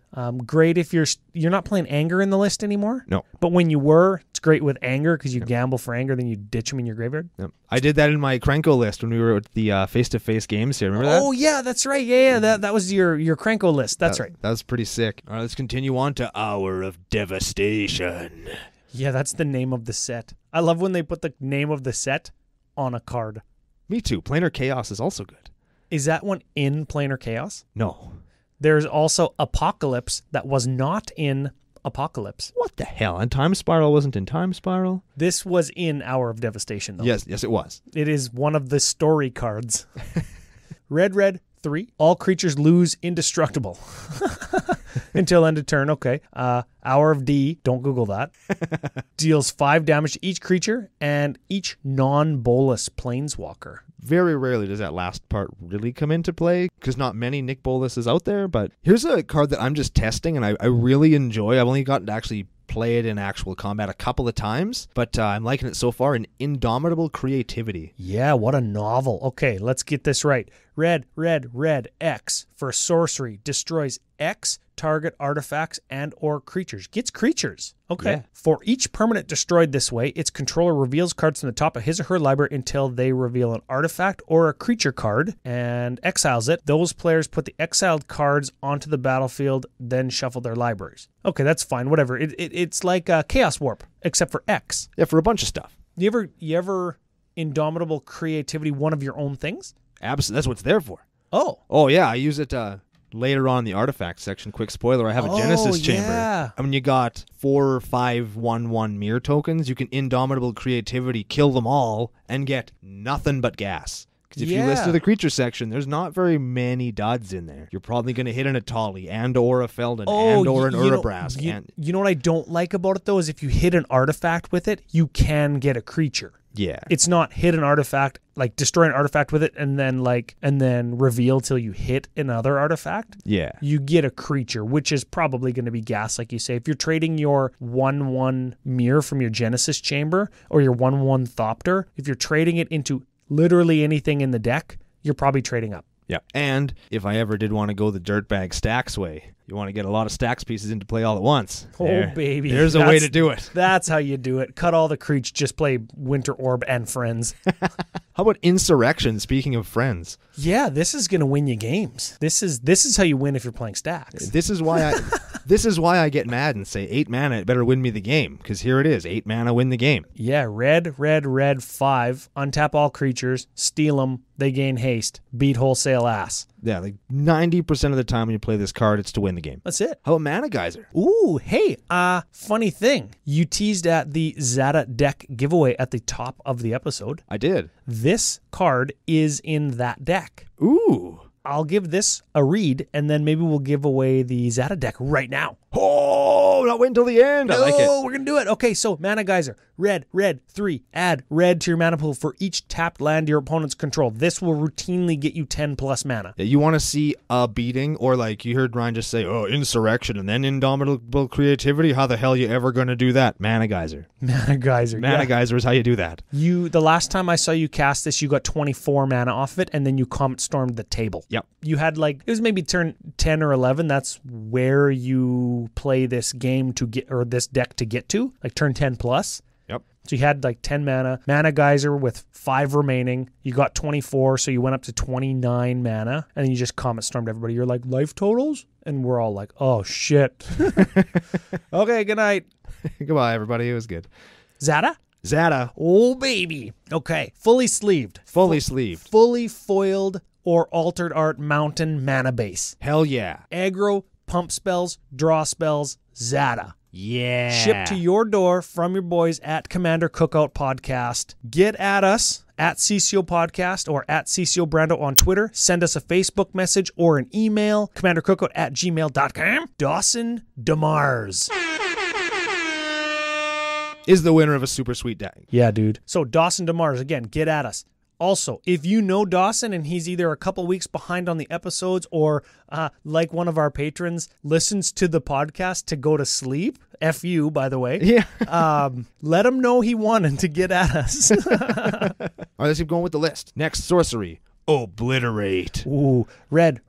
Great if you're not playing Anger in the list anymore. No. But when you were, it's great with Anger because you gamble for Anger, then you ditch them in your graveyard. Yep. I did that in my Krenko list when we were at the face-to-face games here. Remember that? Oh, yeah, that's right. Yeah, that was your Krenko list. That's right. That was pretty sick. All right, let's continue on to Hour of Devastation. Yeah, that's the name of the set. I love when they put the name of the set on a card. Me too. Planar Chaos is also good. Is that one in Planar Chaos? No. There's also Apocalypse that was not in Apocalypse. What the hell? And Time Spiral wasn't in Time Spiral? This was in Hour of Devastation, though. Yes, it was. It is one of the story cards. Red, 3. All creatures lose indestructible. Until end of turn, okay. Hour of D, don't Google that. Deals 5 damage to each creature and each non-bolus planeswalker. Very rarely does that last part really come into play, because not many Nick Bolas out there, but here's a card that I'm just testing and I really enjoy. I've only gotten to actually play it in actual combat a couple of times, but I'm liking it so far. An Indomitable Creativity. Yeah, what a novel. Okay, let's get this right. Red, X for sorcery. Destroys X target artifacts and or creatures. Gets creatures. Okay. Yeah. For each permanent destroyed this way, its controller reveals cards from the top of his or her library until they reveal an artifact or a creature card and exiles it. Those players put the exiled cards onto the battlefield, then shuffle their libraries. Okay, that's fine. Whatever. It's like Chaos Warp, except for X. Yeah, for a bunch of stuff. You ever Indomitable Creativity one of your own things? Absolutely. That's what it's there for. Oh, yeah. I use it later on in the artifact section. Quick spoiler, I have a Genesis chamber. Yeah. I mean, you got 4 or 5 1/1 mirror tokens. You can Indomitable Creativity, kill them all, and get nothing but gas. Because if you listen to the creature section, there's not very many duds in there. You're probably going to hit an Atali and or a Feldon and or an Urabrask. You know what I don't like about it, though, is if you hit an artifact with it, you can get a creature. Yeah. It's not hit an artifact, like destroy an artifact with it and then reveal till you hit another artifact. Yeah. You get a creature, which is probably going to be gas, like you say. If you're trading your 1/1 mirror from your Genesis chamber or your 1/1 Thopter, if you're trading it into literally anything in the deck, you're probably trading up. Yeah. And if I ever did want to go the dirtbag stacks way, you want to get a lot of stacks pieces into play all at once. Baby. There's a way to do it. That's how you do it. Cut all the creatures, just play Winter Orb and Friends. How about Insurrection, speaking of friends? Yeah, this is going to win you games. This is how you win if you're playing stacks. This is why I get mad and say 8 mana, it better win me the game, because here it is, 8 mana win the game. Yeah, red, 5, untap all creatures, steal them, they gain haste, beat wholesale ass. Yeah, like 90% of the time when you play this card, it's to win the game. That's it. How about Mana Geyser? Ooh, hey, funny thing. You teased at the Zada deck giveaway at the top of the episode. I did. This card is in that deck. Ooh. I'll give this a read, and then maybe we'll give away the Zada deck right now. Oh, not wait until the end. I like it. Oh, we're going to do it. Okay, so Mana Geyser. Red, 3. Add red to your mana pool for each tapped land your opponents control. This will routinely get you 10 plus mana. Yeah, you want to see a beating, or like you heard Ryan just say, Insurrection and then Indomitable Creativity? How the hell are you ever going to do that? Mana Geyser. Mana Geyser. Mana Geyser is how you do that. The last time I saw you cast this, you got 24 mana off of it, and then you Comet Stormed the table. Yep. You had it was maybe turn 10 or 11. That's where you play this game to get, or this deck to get to, like turn 10 plus. Yep. So you had like 10 mana Geyser with 5 remaining. You got 24, so you went up to 29 mana, and then you just Comet Stormed everybody. You're like, life totals? And we're all like, oh, shit. Okay, good night. Goodbye, everybody. It was good. Zada? Zada. Oh, baby. Okay, fully sleeved. Fully sleeved. Fully foiled or altered art mountain mana base. Hell yeah. Aggro, pump spells, draw spells, Zada. Yeah. Shipped to your door from your boys at Commander Cookout Podcast. Get at us at CCO Podcast or at CCO Brando on Twitter. Send us a Facebook message or an email. CommanderCookout@gmail.com. Dawson DeMars is the winner of a super sweet deck. Yeah, dude. So Dawson DeMars, again, get at us. Also, if you know Dawson and he's either a couple weeks behind on the episodes or, like one of our patrons, listens to the podcast to go to sleep, F you, by the way. Yeah. Let him know he wanted to get at us. All right, let's keep going with the list. Next, sorcery. Obliterate. Ooh, red,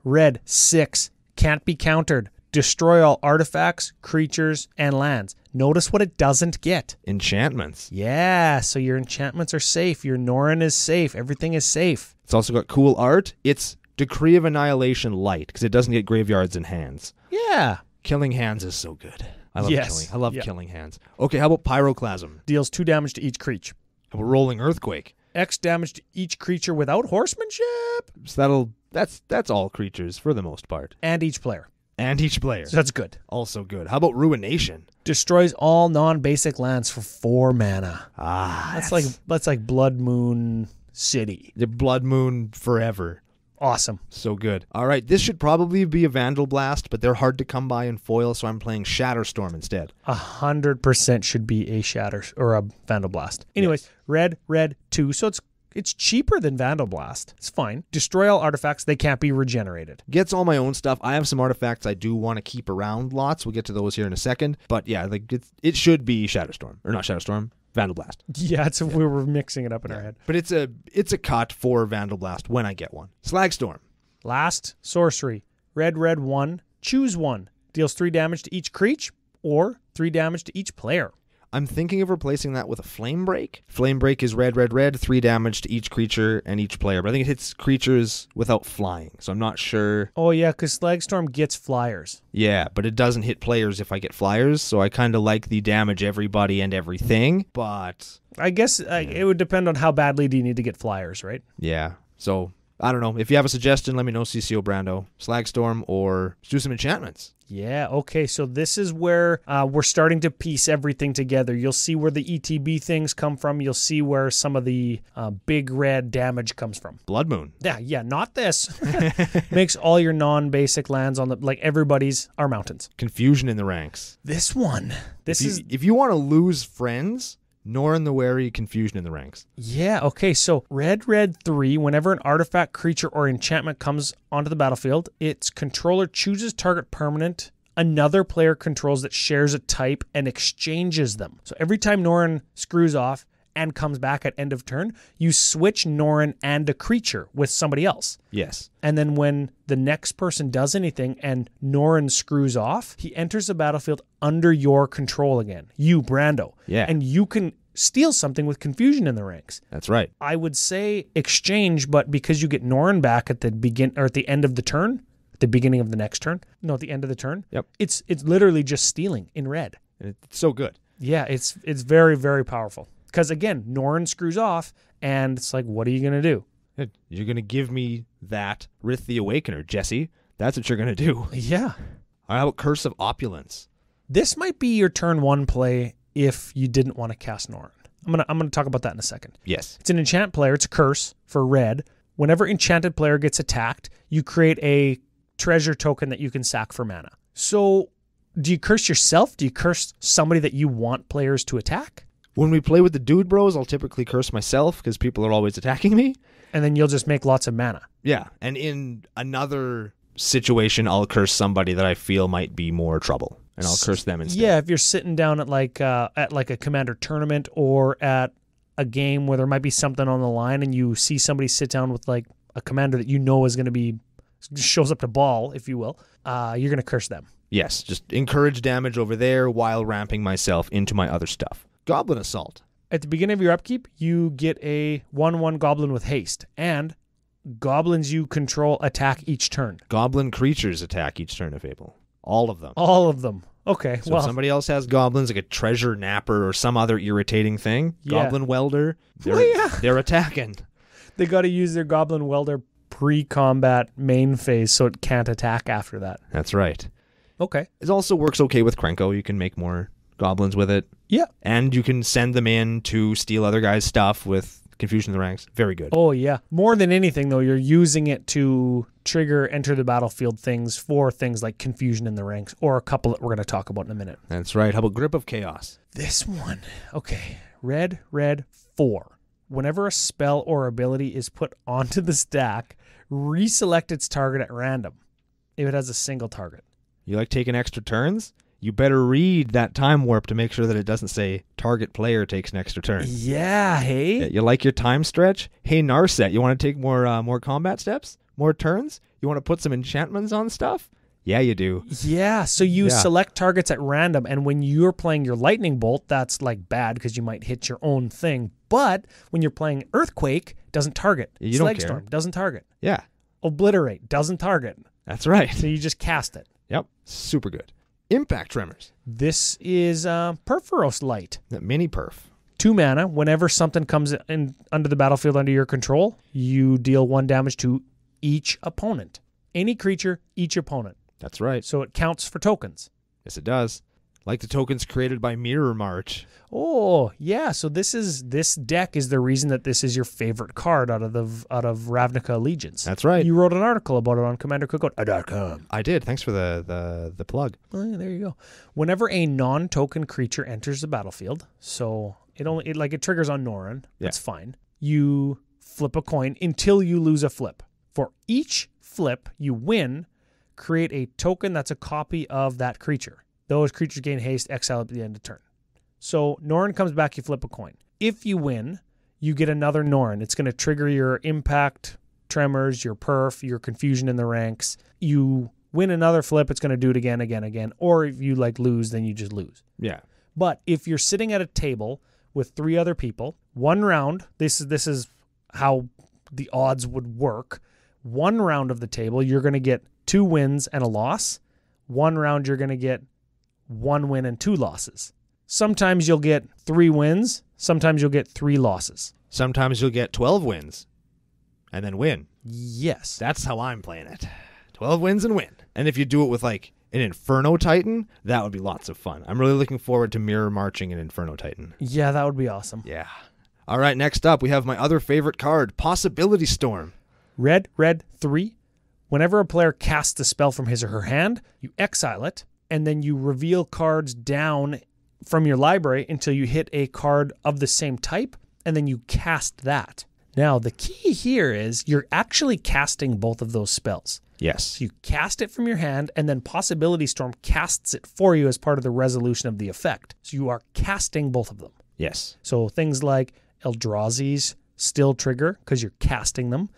6. Can't be countered. Destroy all artifacts, creatures, and lands. Notice what it doesn't get. Enchantments. Yeah, so your enchantments are safe. Your Noren is safe. Everything is safe. It's also got cool art. It's Decree of Annihilation light because it doesn't get graveyards and hands. Yeah. Killing hands is so good. I love Yes. killing. I love Yeah. killing hands. Okay, how about Pyroclasm? Deals 2 damage to each creature. How about Rolling Earthquake? X damage to each creature without horsemanship. So that's all creatures for the most part. And each player. And each player. So that's good. Also good. How about Ruination? Destroys all non-basic lands for 4 mana. That's That's like Blood Moon City. the Blood Moon forever. Awesome. So good. All right, this should probably be a Vandal Blast, but they're hard to come by in foil, so I'm playing Shatterstorm instead. 100% should be a Shatter or a Vandal Blast. Anyways, red, 2. So it's cheaper than Vandal Blast. It's fine. Destroy all artifacts. They can't be regenerated. Gets all my own stuff. I have some artifacts I do want to keep around lots. We'll get to those here in a second. But yeah, like it should be Shatterstorm. Or not Shatterstorm, Vandal Blast. Yeah, we were mixing it up in our head. But it's a cut for Vandal Blast when I get one. Slagstorm. Last, sorcery. Red, 1. Choose 1. Deals 3 damage to each creature or 3 damage to each player. I'm thinking of replacing that with a Flame Break. Flame Break is red, 3 damage to each creature and each player. But I think it hits creatures without flying, so I'm not sure. Oh, yeah, because Slagstorm gets flyers. Yeah, but it doesn't hit players if I get flyers, so I kind of like the damage everybody and everything, but... I guess it would depend on how badly do you need to get flyers, right? Yeah, so... I don't know. If you have a suggestion, let me know, CCO Brando. Slagstorm, or do some enchantments. Yeah, okay, so this is where we're starting to piece everything together. You'll see where the ETB things come from. You'll see where some of the big red damage comes from. Blood Moon. Yeah, not this. Makes all your non-basic lands on like everybody's are mountains. Confusion in the ranks. This one. If you want to lose friends... Norin the Wary, Confusion in the ranks. Yeah, okay, so red 3, whenever an artifact, creature, or enchantment comes onto the battlefield, its controller chooses target permanent another player controls that shares a type and exchanges them. So every time Norin screws off and comes back at end of turn, you switch Norin and a creature with somebody else. Yes. And then when the next person does anything and Norin screws off, he enters the battlefield under your control again. You, Brando. Yeah. And you can steal something with Confusion in the ranks. That's right. I would say exchange, but because you get Norin back at the at the end of the turn, at the beginning of the next turn, no, at the end of the turn. Yep. It's literally just stealing in red. It's so good. Yeah, it's very, very powerful. Because again, Norin screws off, and it's like, what are you going to do? You're going to give me that Rith the Awakener, Jesse. That's what you're going to do. Yeah. All right, how about Curse of Opulence? This might be your turn 1 play if you didn't want to cast Norin. I'm gonna talk about that in a second. Yes. It's an enchant player. It's a curse for red. Whenever enchanted player gets attacked, you create a treasure token that you can sack for mana. So do you curse yourself? Do you curse somebody that you want players to attack? When we play with the Dude Bros, I'll typically curse myself because people are always attacking me. And then you'll just make lots of mana. Yeah, and in another situation, I'll curse somebody that I feel might be more trouble, and I'll curse them instead. Yeah, if you're sitting down at like a Commander tournament or at a game where there might be something on the line and you see somebody sit down with like a commander that you know is going to be, shows up to ball, if you will, you're going to curse them. Yes, just encourage damage over there while ramping myself into my other stuff. Goblin Assault. At the beginning of your upkeep, you get a 1/1 goblin with haste, and goblins you control attack each turn. Goblin creatures attack each turn if able. All of them. All of them. Okay, So if somebody else has goblins, like a treasure napper or some other irritating thing, goblin welder, they're attacking. They got to use their goblin welder pre-combat main phase so it can't attack after that. That's right. Okay. It also works okay with Krenko. You can make more goblins with it. Yeah. And you can send them in to steal other guys' stuff with Confusion in the Ranks. Very good. Oh, yeah. More than anything, though, you're using it to trigger enter the battlefield things for things like Confusion in the Ranks, or a couple that we're going to talk about in a minute. That's right. How about Grip of Chaos? This one. Okay. Red, 4. Whenever a spell or ability is put onto the stack, reselect its target at random if it has a single target. You like taking extra turns? You better read that time warp to make sure that it doesn't say target player takes an extra turn. Yeah, hey? You like your time stretch? Hey, Narset, you want to take more combat steps? More turns? You want to put some enchantments on stuff? Yeah, you do. Yeah, so you select targets at random, and when you're playing your lightning bolt, that's like bad because you might hit your own thing. But when you're playing Earthquake, it doesn't target. You don't care. Storm doesn't target. Yeah. Obliterate doesn't target. That's right. So you just cast it. Yep. Super good. Impact Tremors. This is Perforos Light. That mini perf. 2 mana. Whenever something comes in under the battlefield under your control, you deal 1 damage to each opponent. Any creature, each opponent. That's right. So it counts for tokens. Yes, it does. Like the tokens created by Mirror March. Oh, yeah. So this deck is the reason that this is your favorite card out of Ravnica Allegiance. That's right. You wrote an article about it on Commander Cookout.com. I did. Thanks for the plug. Well, yeah, there you go. Whenever a non-token creature enters the battlefield, so it triggers on Noren. That's fine. You flip a coin until you lose a flip. For each flip you win, create a token that's a copy of that creature. Those creatures gain haste, exile at the end of turn. So Noren comes back, you flip a coin. If you win, you get another Noren. It's going to trigger your impact, tremors, your perf, your confusion in the ranks. You win another flip, it's going to do it again. Or if you lose, then you just lose. Yeah. But if you're sitting at a table with 3 other people, 1 round, this is how the odds would work. 1 round of the table, you're going to get 2 wins and a loss. 1 round, you're going to get 1 win and 2 losses. Sometimes you'll get 3 wins. Sometimes you'll get 3 losses. Sometimes you'll get 12 wins and then win. Yes. That's how I'm playing it. 12 wins and win. And if you do it with an Inferno Titan, that would be lots of fun. I'm really looking forward to mirror marching an Inferno Titan. Yeah, that would be awesome. Yeah. All right, next up, we have my other favorite card, Possibility Storm. Red, 3. Whenever a player casts a spell from his or her hand, you exile it, and then you reveal cards down from your library until you hit a card of the same type, and then you cast that. Now, the key here is you're actually casting both of those spells. Yes. So you cast it from your hand, and then Possibility Storm casts it for you as part of the resolution of the effect. So you are casting both of them. Yes. So things like Eldrazi's still trigger because you're casting them.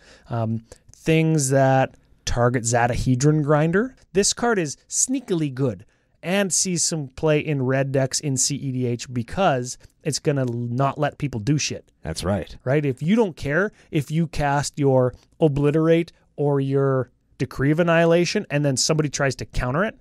Things that target Zada Hedron Grinder. This card is sneakily good and sees some play in red decks in CEDH because it's going to not let people do shit. That's right. Right? If you don't care if you cast your Obliterate or your Decree of Annihilation and then somebody tries to counter it,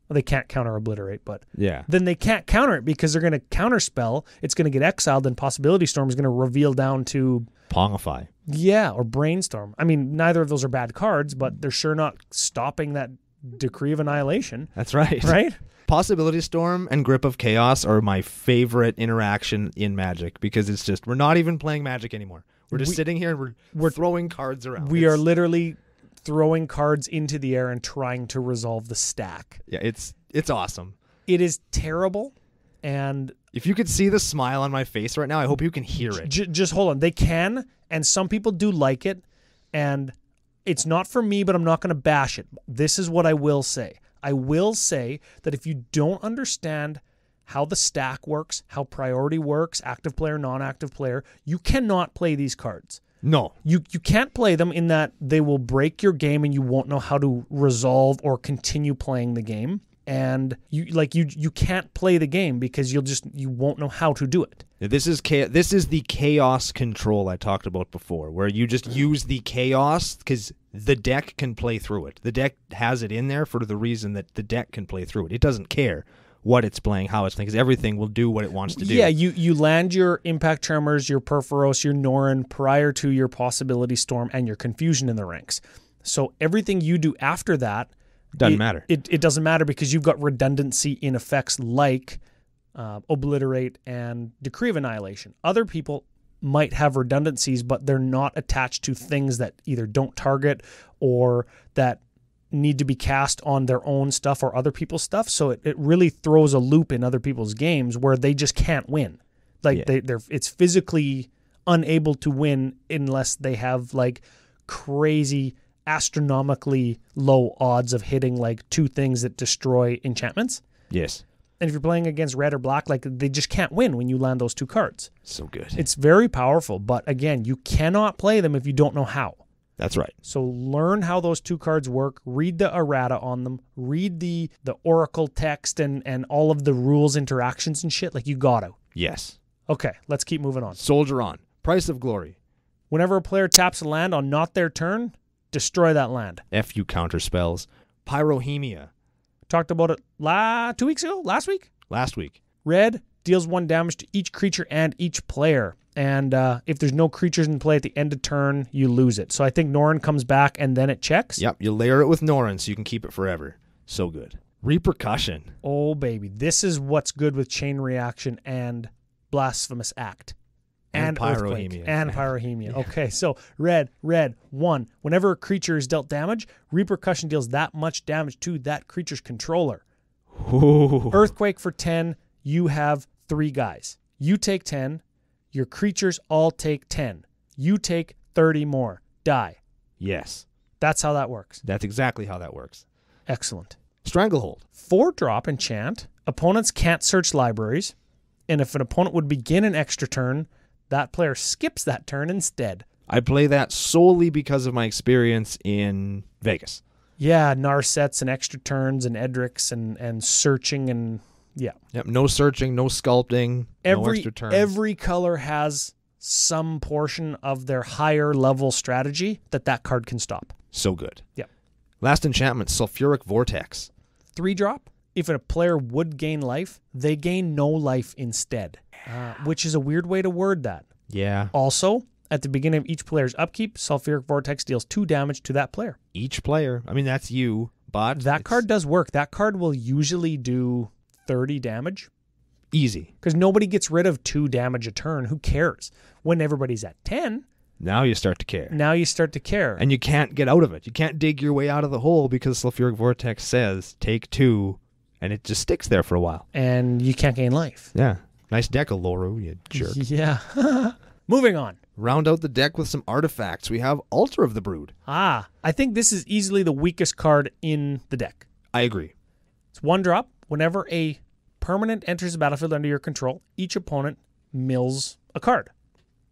well, they can't counter Obliterate, but then they can't counter it because they're going to counterspell. It's going to get exiled, and Possibility Storm is going to reveal down to Pongify. Yeah, or Brainstorm. I mean, neither of those are bad cards, but they're sure not stopping that Decree of Annihilation. That's right. Right? Possibility Storm and Grip of Chaos are my favorite interaction in Magic because it's just, we're not even playing Magic anymore. We're just sitting here and we're throwing cards around. We are literally throwing cards into the air and trying to resolve the stack. Yeah, it's awesome. It is terrible, and if you could see the smile on my face right now, I hope you can hear it. Just hold on. They can, and some people do like it, and it's not for me, but I'm not going to bash it. This is what I will say. I will say that if you don't understand how the stack works, how priority works, active player, non-active player, you cannot play these cards. No. You can't play them in that they will break your game and you won't know how to resolve or continue playing the game. and you can't play the game because you won't know how to do it. This is the chaos control I talked about before, where you just use the chaos because the deck can play through it. The deck has it in there for the reason that the deck can play through it. It doesn't care what it's playing, how it's playing, because everything will do what it wants to do. Yeah, you land your Impact Tremors, your Purphoros, your Noren prior to your Possibility Storm and your Confusion in the ranks. So everything you do after that doesn't matter. It doesn't matter because you've got redundancy in effects like Obliterate and Decree of Annihilation. Other people might have redundancies, but they're not attached to things that either don't target or that need to be cast on their own stuff or other people's stuff. So it really throws a loop in other people's games where they just can't win. It's physically unable to win unless they have like crazy astronomically low odds of hitting like 2 things that destroy enchantments. Yes. And if you're playing against red or black, like they just can't win when you land those 2 cards. So good. It's very powerful, but again, you cannot play them if you don't know how. That's right. So learn how those 2 cards work, read the errata on them, read the oracle text and all of the rules, interactions and shit. Like you gotta. Yes. Okay, let's keep moving on. Soldier on. Price of Glory. Whenever a player taps a land on not their turn, destroy that land. FU counter spells. Pyrohemia. Talked about it 2 weeks ago? Last week? Last week. Red deals 1 damage to each creature and each player. And if there's no creatures in play at the end of turn, you lose it. So I think Norin comes back and then it checks. Yep, you layer it with Norin so you can keep it forever. So good. Repercussion. Oh, baby. This is what's good with Chain Reaction and Blasphemous Act. And Earthquake. Pyrohemia. And Pyrohemia. Yeah. Okay, so red, 1. Whenever a creature is dealt damage, Repercussion deals that much damage to that creature's controller. Ooh. Earthquake for 10, you have 3 guys. You take 10. Your creatures all take 10. You take 30 more. Die. Yes. That's how that works. That's exactly how that works. Excellent. Stranglehold. 4-drop enchant. Opponents can't search libraries. And if an opponent would begin an extra turn, that player skips that turn instead. I play that solely because of my experience in Vegas. Yeah, Narsets and extra turns and Edric's and searching and yeah. Yep, no searching, no sculpting, no extra turns. Every color has some portion of their higher level strategy that card can stop. So good. Yep. Last enchantment, Sulfuric Vortex. 3-drop. If a player would gain life, they gain no life instead, which is a weird way to word that. Yeah. Also, at the beginning of each player's upkeep, Sulfuric Vortex deals 2 damage to that player. Each player. I mean, that's you, but... That card does work. That card will usually do 30 damage. Easy. Because nobody gets rid of 2 damage a turn. Who cares? When everybody's at 10... Now you start to care. And you can't get out of it. You can't dig your way out of the hole because Sulfuric Vortex says, take 2, and it just sticks there for a while. And you can't gain life. Yeah. Nice deck, Aloru, you jerk. Yeah. Moving on. Round out the deck with some artifacts. We have Altar of the Brood. I think this is easily the weakest card in the deck. I agree. It's 1-drop. Whenever a permanent enters the battlefield under your control, each opponent mills a card.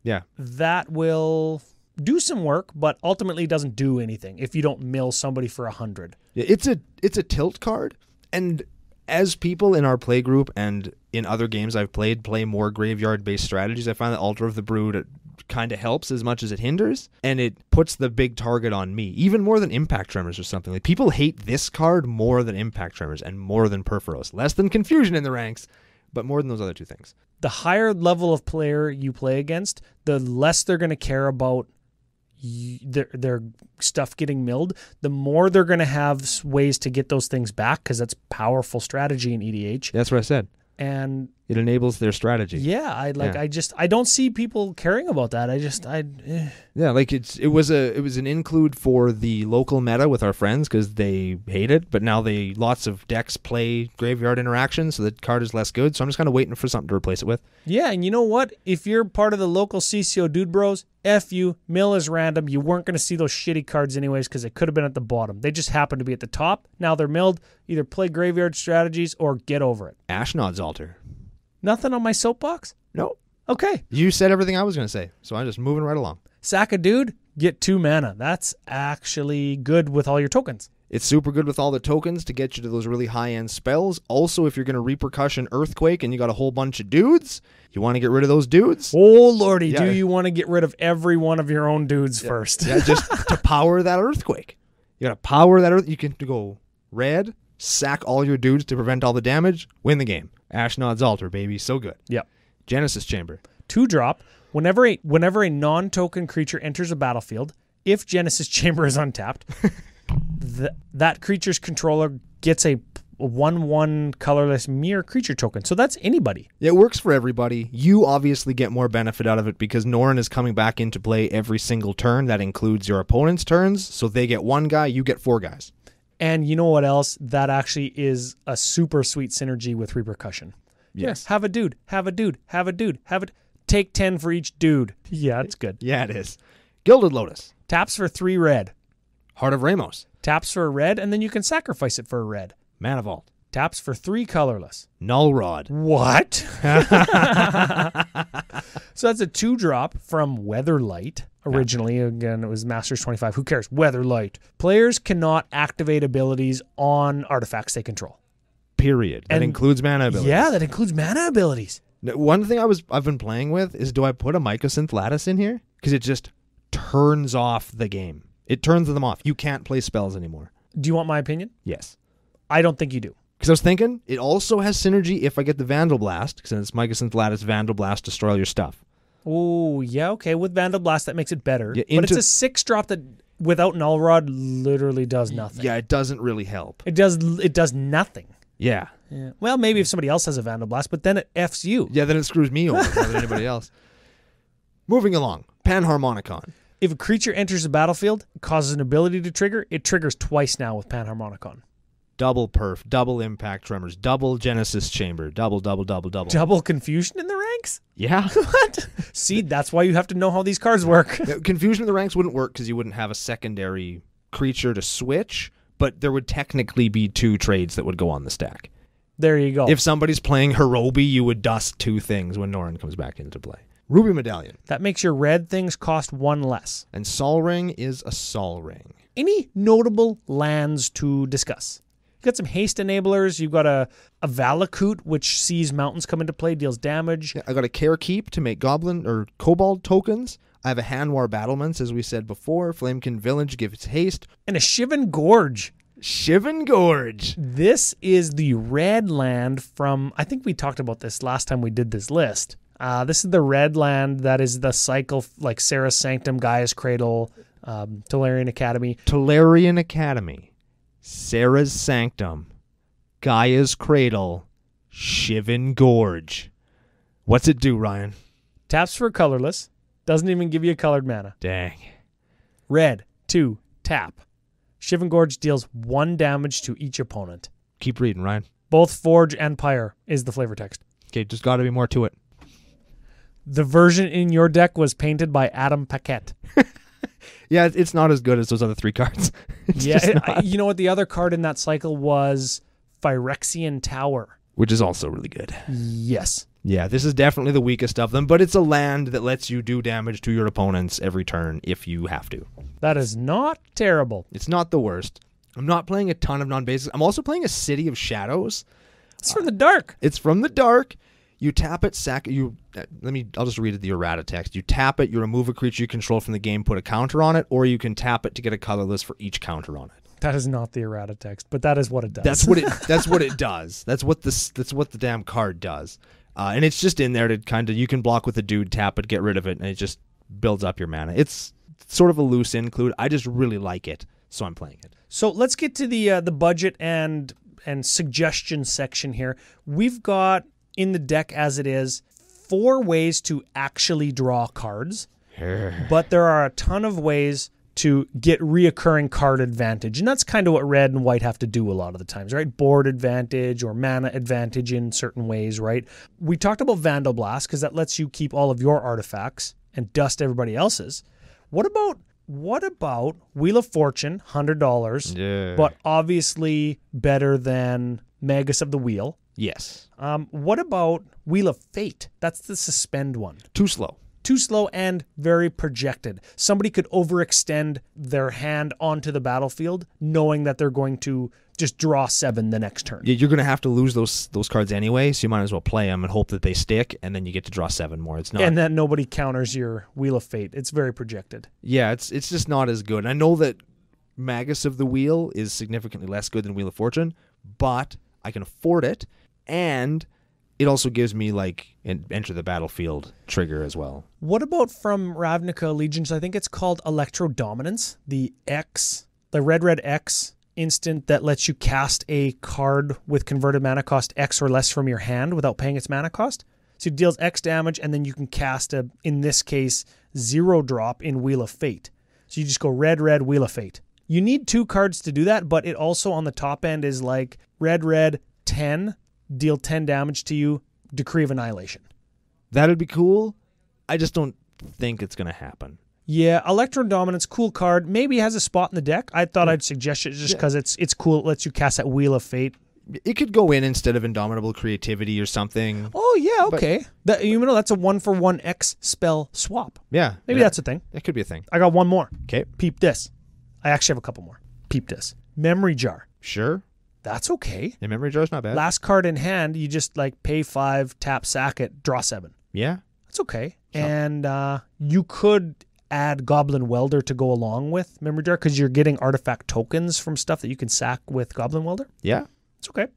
Yeah. That will do some work, but ultimately doesn't do anything if you don't mill somebody for 100. It's a tilt card, and as people in our play group and in other games I've played play more graveyard-based strategies, I find that Altar of the Brood kind of helps as much as it hinders, and it puts the big target on me, even more than Impact Tremors or something. Like, people hate this card more than Impact Tremors and more than Purphoros. Less than Confusion in the ranks, but more than those other 2 things. The higher level of player you play against, the less they're going to care about their stuff getting milled, the more they're going to have ways to get those things back, because that's powerful strategy in EDH. That's what I said. And it enables their strategy. Yeah, I don't see people caring about that. Yeah, like it was an include for the local meta with our friends because they hate it, but now lots of decks play graveyard interaction, so the card is less good. So I'm just kind of waiting for something to replace it with. Yeah, and you know what? If you're part of the local CCO Dude Bros, F you, mill is random. You weren't going to see those shitty cards anyways because they could have been at the bottom. They just happened to be at the top. Now they're milled. Either play graveyard strategies or get over it. Ashnod's Altar. Nothing on my soapbox? No. Okay. You said everything I was going to say, so I'm just moving right along. Sack a dude, get 2 mana. That's actually good with all your tokens. It's super good with all the tokens to get you to those really high-end spells. Also, if you're going to Repercussion Earthquake and you got a whole bunch of dudes, you want to get rid of those dudes? Oh, Lordy, do you want to get rid of every one of your own dudes first? Yeah, just to power that Earthquake. You got to power that Earth. You can go red, sack all your dudes to prevent all the damage, win the game. Ashnod's Altar, baby. So good. Yep. Genesis Chamber. 2-drop. Whenever a non-token creature enters a battlefield, if Genesis Chamber is untapped, that creature's controller gets a 1/1 colorless mirror creature token. So that's anybody. Yeah, it works for everybody. You obviously get more benefit out of it because Norin is coming back into play every single turn. That includes your opponent's turns. So they get 1 guy, you get 4 guys. And you know what else? That actually is a super sweet synergy with Repercussion. Yes. Here, have a dude, have a dude, have a dude, have it. Take 10 for each dude. Yeah, it's good. Yeah, it is. Gilded Lotus. Taps for 3 red. Heart of Ramos. Taps for a red, and then you can sacrifice it for a red. Mana Vault. Taps for 3 colorless. Null Rod. What? So that's a 2-drop from Weatherlight. Originally, again, it was Masters 25. Who cares? Weatherlight. Players cannot activate abilities on artifacts they control. Period. That includes mana abilities. Yeah, that includes mana abilities. One thing I've been playing with is, do I put a Mycosynth Lattice in here? Because it just turns off the game. It turns them off. You can't play spells anymore. Do you want my opinion? Yes. I don't think you do. Because I was thinking, it also has synergy if I get the Vandal Blast, because it's Mycosynth Lattice, Vandal Blast, destroy all your stuff. Oh, yeah, okay. With Vandal Blast, that makes it better. Yeah, but it's a 6-drop that, without Null Rod, literally does nothing. Yeah, it doesn't really help. It does nothing. Yeah. Well, maybe if somebody else has a Vandal Blast, but then it Fs you. Yeah, then it screws me over more than anybody else. Moving along. Panharmonicon. If a creature enters the battlefield, causes an ability to trigger, it triggers twice now with Panharmonicon. Double perf, double impact tremors, double Genesis Chamber, double. Double confusion in the ranks? Yeah. What? See, that's why you have to know how these cards work. Confusion in the ranks wouldn't work because you wouldn't have a secondary creature to switch, but there would technically be 2 trades that would go on the stack. There you go. If somebody's playing Hirobi, you would dust 2 things when Norin comes back into play. Ruby Medallion. That makes your red things cost 1 less. And Sol Ring is a Sol Ring. Any notable lands to discuss? You've got some haste enablers. You've got a Valakut, which sees mountains come into play, deals damage. Yeah, I got a Care Keep to make Goblin or Kobold tokens. I have a Hanwar Battlements, as we said before. Flamekin Village gives haste. And a Shivan Gorge. Shivan Gorge. This is the red land from, I think we talked about this last time we did this list. This is the red land that is the cycle, like Sarah's Sanctum, Gaia's Cradle, Tolarian Academy. Tolarian Academy, Sarah's Sanctum, Gaia's Cradle, Shivan Gorge. What's it do, Ryan? Taps for colorless. Doesn't even give you a colored mana. Dang. Red, 2, tap. Shivan Gorge deals 1 damage to each opponent. Keep reading, Ryan. Both Forge and Pyre is the flavor text. Okay, just got to be more to it. The version in your deck was painted by Adam Paquette. Yeah, it's not as good as those other 3 cards. You know what? The other card in that cycle was Phyrexian Tower. Which is also really good. Yes. Yeah, this is definitely the weakest of them, but it's a land that lets you do damage to your opponents every turn if you have to. That is not terrible. It's not the worst. I'm not playing a ton of non-basics. I'm also playing a City of Shadows. It's from the dark. It's from the dark. You tap it, I'll just read the errata text. You tap it, you remove a creature you control from the game, put a counter on it, or you can tap it to get a colorless for each counter on it. That is not the errata text, but that is what it does. That's what it does. That's what the damn card does. And it's just in there to kind of, you can block with a dude, tap it, get rid of it, and it just builds up your mana. It's sort of a loose include. I just really like it, so I'm playing it. So let's get to the budget and suggestion section here. We've got in the deck as it is 4 ways to actually draw cards, but there are a ton of ways to get reoccurring card advantage. And that's kind of what red and white have to do a lot of the times, right? Board advantage or mana advantage in certain ways, right? We talked about Vandal Blast because that lets you keep all of your artifacts and dust everybody else's. What about Wheel of Fortune, $100, but obviously better than Magus of the Wheel? Yes. What about Wheel of Fate? That's the suspend one. Too slow. too slow and very projected. Somebody could overextend their hand onto the battlefield knowing that they're going to just draw 7 the next turn. Yeah, you're going to have to lose those cards anyway, so you might as well play them and hope that they stick, and then you get to draw 7 more. It's not, and that nobody counters your Wheel of Fate. It's very projected. Yeah, it's just not as good. And I know that Magus of the Wheel is significantly less good than Wheel of Fortune, but I can afford it, and it also gives me like an enter the battlefield trigger as well. What about from Ravnica Allegiance? I think it's called Electro Dominance, the red X instant that lets you cast a card with converted mana cost X or less from your hand without paying its mana cost. So it deals X damage, and then you can cast in this case, 0 drop in Wheel of Fate. So you just go red, Wheel of Fate. You need 2 cards to do that, but it also on the top end is like red, 10, deal 10 damage to you, Decree of Annihilation. That'd be cool. I just don't think it's going to happen. Yeah, Electro Dominance, cool card. Maybe has a spot in the deck. I thought I'd suggest it just because it's cool. It lets you cast that Wheel of Fate. It could go in instead of Indomitable Creativity or something. Oh, yeah, okay. That's a 1-for-1 X spell swap. Yeah. Maybe that's a thing. It could be a thing. I got one more. Okay. Peep this. I actually have a couple more. Peep this. Memory Jar. Sure. That's okay. The Memory Jar's not bad. Last card in hand, you just like pay 5, tap, sack it, draw 7. Yeah. That's okay. So. And you could add Goblin Welder to go along with Memory Jar because you're getting artifact tokens from stuff that you can sack with Goblin Welder. Yeah. It's okay.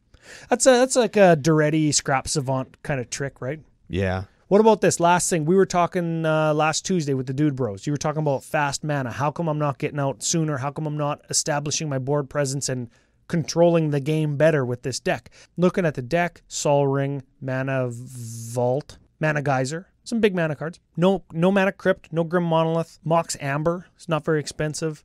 That's like a Duretti Scrap Savant kind of trick, right? Yeah. What about this last thing? We were talking last Tuesday with the Dude Bros. You were talking about fast mana. How come I'm not getting out sooner? How come I'm not establishing my board presence and controlling the game better with this deck? Looking at the deck, Sol Ring, Mana Vault, Mana Geyser. Some big mana cards. No Mana Crypt, no Grim Monolith. Mox Amber. It's not very expensive.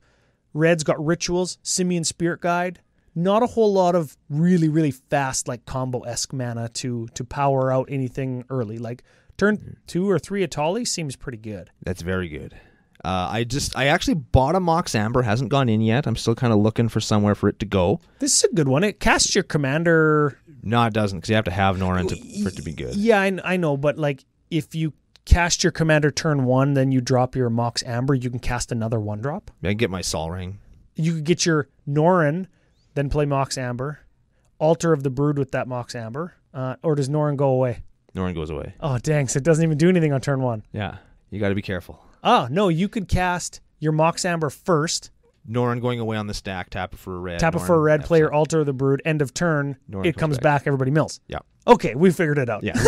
Red's got Rituals, Simian Spirit Guide. Not a whole lot of really, really fast, like combo-esque mana to power out anything early. Like turn 2 or 3 Atali seems pretty good. That's very good. I actually bought a Mox Amber. Hasn't gone in yet. I'm still kind of looking for somewhere for it to go. This is a good one. It casts your commander. No, it doesn't, because you have to have Noren for it to be good. Yeah, I know, but like if you cast your commander turn 1, then you drop your Mox Amber, you can cast another 1-drop. I can get my Sol Ring. You could get your Noren, then play Mox Amber, Altar of the Brood with that Mox Amber, or does Noren go away? Noren goes away. Oh, dang, so it doesn't even do anything on turn 1. Yeah, you got to be careful. Oh, no, you could cast your Mox Amber first. Noren going away on the stack, tap it for a red. Tap it for a red, play your Altar of the Brood, end of turn, Noren it comes back, everybody mills. Yeah. Okay, we figured it out. Yeah,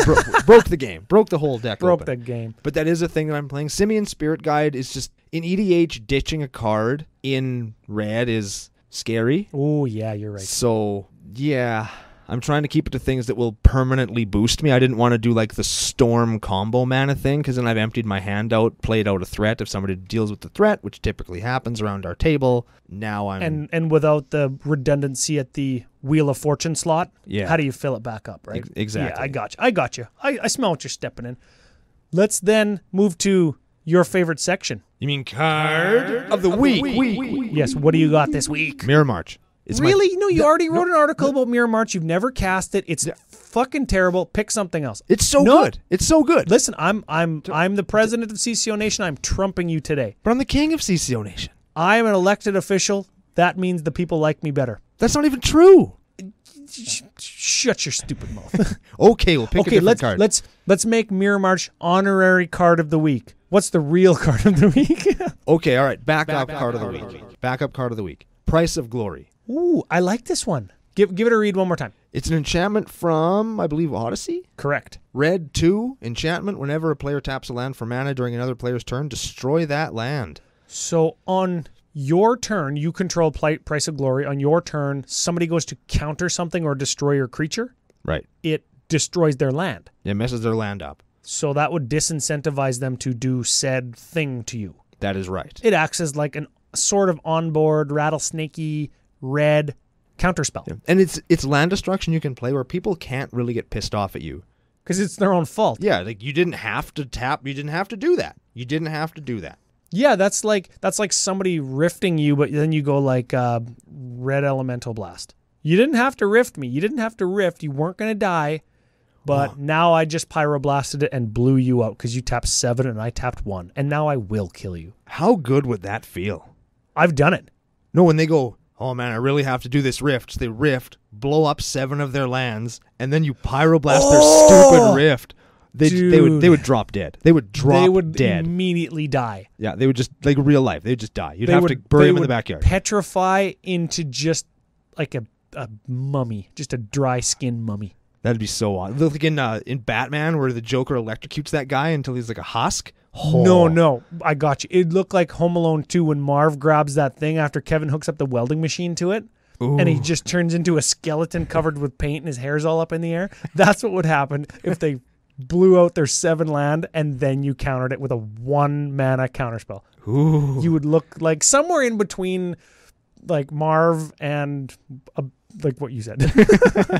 broke the game. Broke the whole deck Broke open. the game. But that is a thing that I'm playing. Simian Spirit Guide is just, in EDH, ditching a card in red is scary. Oh, yeah, you're right. So, yeah, I'm trying to keep it to things that will permanently boost me. I didn't want to do like the Storm combo mana thing, because then I've emptied my hand out, played out a threat. If somebody deals with the threat, which typically happens around our table, now I'm... And without the redundancy at the Wheel of Fortune slot, Yeah. how do you fill it back up, right? Exactly. Yeah, I got you. I smell what you're stepping in. Let's then move to your favorite section. You mean card of the week? Yes, what do you got this week? Mirror March. It's really? You already wrote an article about Mirror March. You've never cast it. It's fucking terrible. Pick something else. It's so good. It's so good. Listen, I'm the president of CCO Nation. I'm trumping you today. But I'm the king of CCO Nation. I am an elected official. That means the people like me better. That's not even true. Shut your stupid mouth. Okay, we'll pick a different card. Let's make Mirror March honorary card of the week. What's the real card of the week? Okay, all right. Backup card of the week. Backup card of the week. Price of Glory. Ooh, I like this one. Give it a read one more time. It's an enchantment from, I believe, Odyssey? Correct. Red 2, enchantment. Whenever a player taps a land for mana during another player's turn, destroy that land. So on your turn, you control Price of Glory. On your turn, somebody goes to counter something or destroy your creature. Right. It destroys their land. It messes their land up. So that would disincentivize them to do said thing to you. That is right. It acts as like a sort of onboard, rattlesnakey, red counterspell. Yeah. And it's land destruction you can play where people can't really get pissed off at you. Because it's their own fault. Yeah, like you didn't have to tap. You didn't have to do that. You didn't have to do that. Yeah, that's like somebody rifting you, but then you go like Red Elemental Blast. You didn't have to rift me. You didn't have to rift. You weren't going to die. But now I just pyroblasted it and blew you out because you tapped 7 and I tapped 1. And now I will kill you. How good would that feel? I've done it. No, when they go, oh man, I really have to do this rift. So they rift, blow up 7 of their lands, and then you pyroblast their stupid rift. They would drop dead. They would dead. Immediately die. Yeah, they would just, like real life, they would just die. You'd have to bury them in the backyard. Petrify into just like a mummy, just a dry skin mummy. That'd be so odd. Like in Batman where the Joker electrocutes that guy until he's like a husk. Oh. No, I got you. It looked like Home Alone 2 when Marv grabs that thing after Kevin hooks up the welding machine to it. Ooh. And he just turns into a skeleton covered with paint and his hair's all up in the air. That's what would happen if they blew out their 7 land and then you countered it with a 1 mana counterspell. Ooh. You would look like somewhere in between like Marv and like what you said.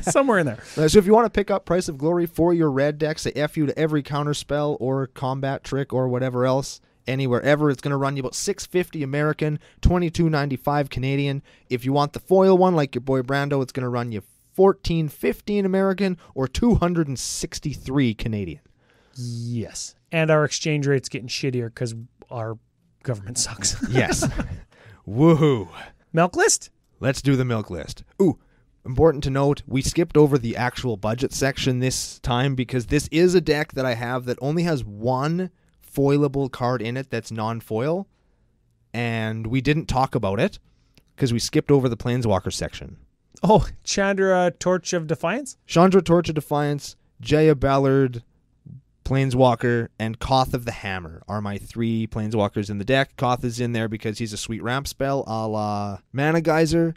Somewhere in there. So if you want to pick up Price of Glory for your red deck, say F you to every counterspell or combat trick or whatever else, anywhere ever, it's going to run you about $6.50 American, $22.95 Canadian. If you want the foil one, like your boy Brando, it's going to run you $14.15 American or $263 Canadian. Yes. And our exchange rate's getting shittier because our government sucks. Yes. Woohoo. Milk list? Let's do the milk list. Ooh, important to note, we skipped over the actual budget section this time because this is a deck that I have that only has 1 foilable card in it that's non-foil, and we didn't talk about it because we skipped over the Planeswalker section. Oh, Chandra Torch of Defiance? Chandra Torch of Defiance, Jaya Ballard, Planeswalker, and Koth of the Hammer are my 3 Planeswalkers in the deck. Koth is in there because he's a sweet ramp spell a la Mana Geyser,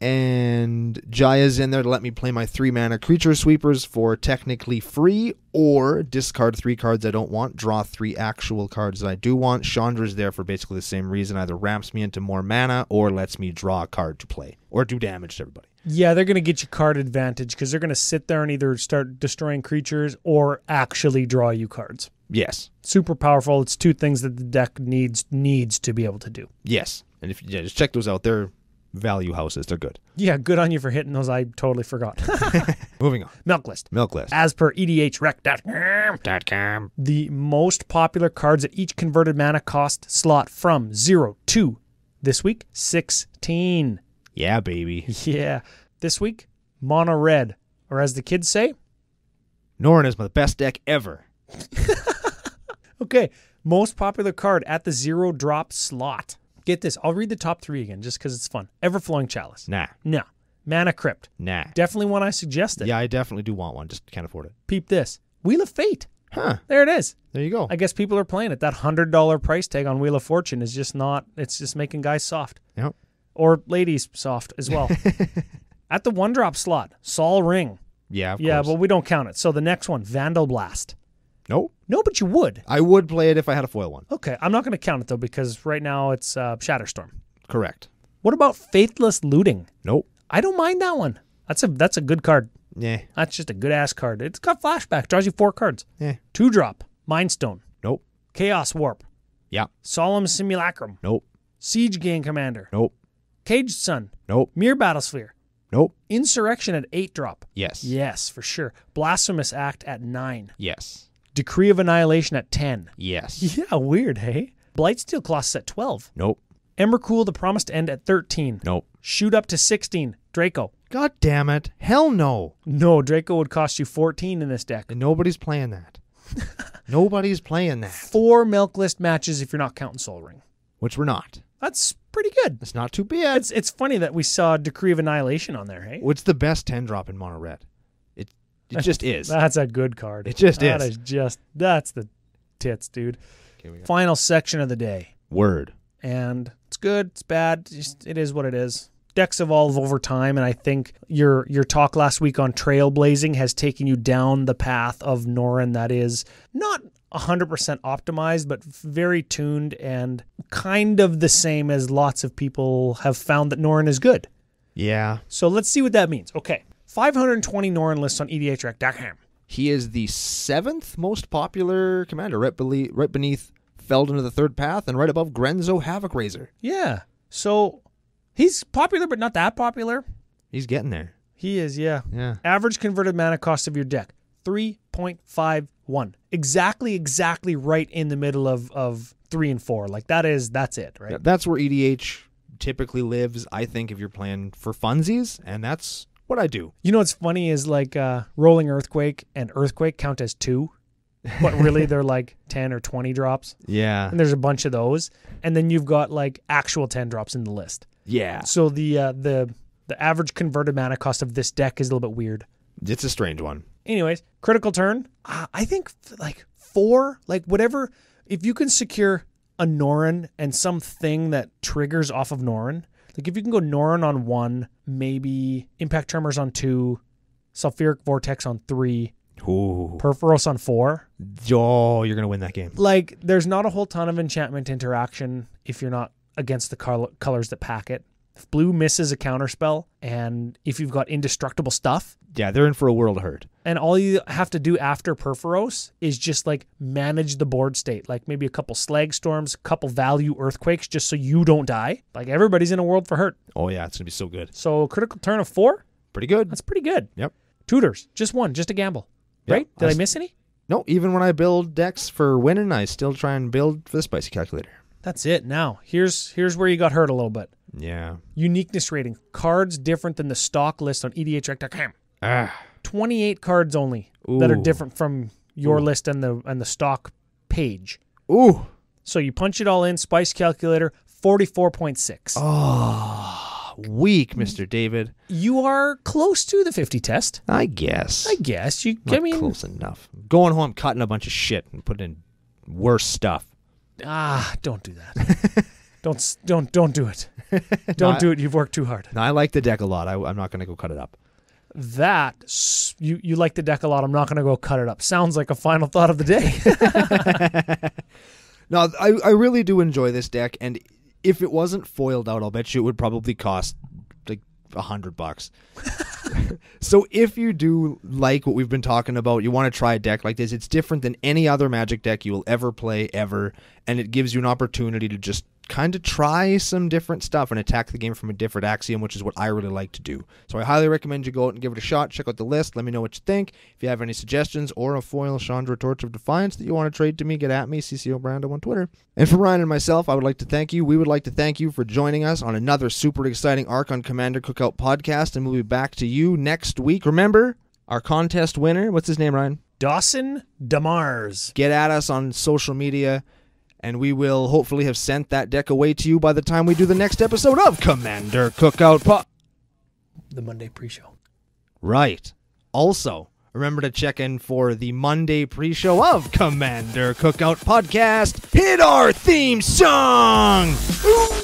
and Jaya's in there to let me play my 3 mana creature sweepers for technically free, or discard 3 cards I don't want, draw 3 actual cards that I do want. Chandra's there for basically the same reason, either ramps me into more mana or lets me draw a card to play or do damage to everybody. Yeah, they're going to get you card advantage because they're going to sit there and either start destroying creatures or actually draw you cards. Yes. Super powerful. It's 2 things that the deck needs to be able to do. Yes. And if just check those out. They're value houses. They're good. Yeah, good on you for hitting those. I totally forgot. Moving on. Milk list. As per EDHREC.com, the most popular cards at each converted mana cost slot from 0 to, this week, 16. Yeah, baby. Yeah. This week, mono red. Or as the kids say, Norin is my best deck ever. Okay. Most popular card at the 0 drop slot. Get this. I'll read the top 3 again just because it's fun. Everflowing Chalice. Nah. No. Mana Crypt. Nah. Definitely one I suggested. Yeah, I definitely do want one. Just can't afford it. Peep this. Wheel of Fate. Huh. There it is. There you go. I guess people are playing it. That $100 price tag on Wheel of Fortune is just not, it's just making guys soft. Yep. Or ladies soft as well. At the 1 drop slot, Sol Ring. Yeah, of Yeah, course. but we don't count it. So the next one, Vandal Blast. Nope. No, but you would. I would play it if I had a foil one. Okay, I'm not going to count it though because right now it's Shatterstorm. Correct. What about Faithless Looting? Nope. I don't mind that one. That's a good card. Yeah. That's just a good ass card. It's got flashback. Draws you 4 cards. Yeah. 2 drop. Mindstone. Nope. Chaos Warp. Yeah. Solemn Simulacrum. Nope. Siege Gang Commander. Nope. Caged Sun. Nope. Mere Battlesphere. Nope. Insurrection at 8 drop. Yes. Yes, for sure. Blasphemous Act at 9. Yes. Decree of Annihilation at 10. Yes. Yeah, weird, hey? Blightsteel Colossus at 12. Nope. Emrakul, The Promised End at 13. Nope. Shoot up to 16. Draco. God damn it. Hell no. No, Draco would cost you 14 in this deck. And nobody's playing that. Nobody's playing that. 4 milk list matches if you're not counting Sol Ring. Which we're not. That's pretty good. It's not too bad. It's funny that we saw Decree of Annihilation on there, hey? What's the best 10 drop in mono red? It just is. That's a good card. It just That is. That's the tits, dude. Okay, we got Final section of the day. Word. And it's good, it's bad, it is what it is. Decks evolve over time, and I think your talk last week on trailblazing has taken you down the path of Noren that is not 100% optimized, but very tuned and kind of the same as lots of people have found that Noren is good. Yeah. So let's see what that means. Okay, 520 Noren lists on EDHREC.com. He is the 7th most popular commander, right beneath Feld into the Third Path and right above Grenzo Havoc Raiser. Yeah, so he's popular, but not that popular. He's getting there. He is, yeah. Yeah. Average converted mana cost of your deck, 3.51. Exactly right in the middle of 3 and 4. Like that's it, right? Yeah, that's where EDH typically lives, I think, if you're playing for funsies, and that's what I do. You know what's funny is like Rolling Earthquake and Earthquake count as 2, but really they're like 10 or 20 drops. Yeah. And there's a bunch of those. And then you've got like actual 10 drops in the list. Yeah. So the average converted mana cost of this deck is a little bit weird. It's a strange one. Anyways, critical turn. I think like 4, like whatever. If you can secure a Noren and something that triggers off of Noren, like if you can go Noren on 1, maybe Impact Tremors on 2, Sulfuric Vortex on 3, Ooh. Perforos on 4. Oh, you're going to win that game. Like there's not a whole ton of enchantment interaction if you're not against the colors that pack it. If blue misses a counterspell, and if you've got indestructible stuff. Yeah, they're in for a world of hurt. And all you have to do after Perforos is just like manage the board state. Like maybe a couple Slag Storms, a couple value Earthquakes, just so you don't die. Like everybody's in a world for hurt. Oh yeah, it's going to be so good. So critical turn of 4? Pretty good. That's pretty good. Yep. Tutors, just 1, just a gamble. Right? Yep. Did I miss any? No, even when I build decks for winning, I still try and build for the spicy calculator. That's it. Now, here's where you got hurt a little bit. Yeah. Uniqueness rating. Cards different than the stock list on edhrec.com. 28 cards only that are different from your list and the stock page. Ooh. So you punch it all in, spice calculator, 44.6. Oh, weak, Mr. David. You are close to the 50 test. I guess. I mean, close enough. Going home, cutting a bunch of shit and putting in worse stuff. Don't do that. Don't do it. Don't do it. You've worked too hard. No, I like the deck a lot. I'm not going to go cut it up. That you like the deck a lot. I'm not going to go cut it up. Sounds like a final thought of the day. No, I really do enjoy this deck, and if it wasn't foiled out, I'll bet you it would probably cost like $100. So if you do like what we've been talking about, you want to try a deck like this, it's different than any other Magic deck you will ever play, ever, and it gives you an opportunity to just kind of try some different stuff and attack the game from a different axiom, which is what I really like to do. So I highly recommend you go out and give it a shot. Check out the list. Let me know what you think. If you have any suggestions or a foil Chandra Torch of Defiance that you want to trade to me, get at me, CCO Brando on Twitter. And for Ryan and myself, I would like to thank you. We would like to thank you for joining us on another super exciting arc on Commander Cookout Podcast, and we'll be back to you next week. Remember, our contest winner, what's his name, Ryan? Dawson Damars. Get at us on social media, and we will hopefully have sent that deck away to you by the time we do the next episode of Commander Cookout The Monday pre-show. Right. Also, remember to check in for the Monday pre-show of Commander Cookout Podcast. Hit our theme song! Ooh!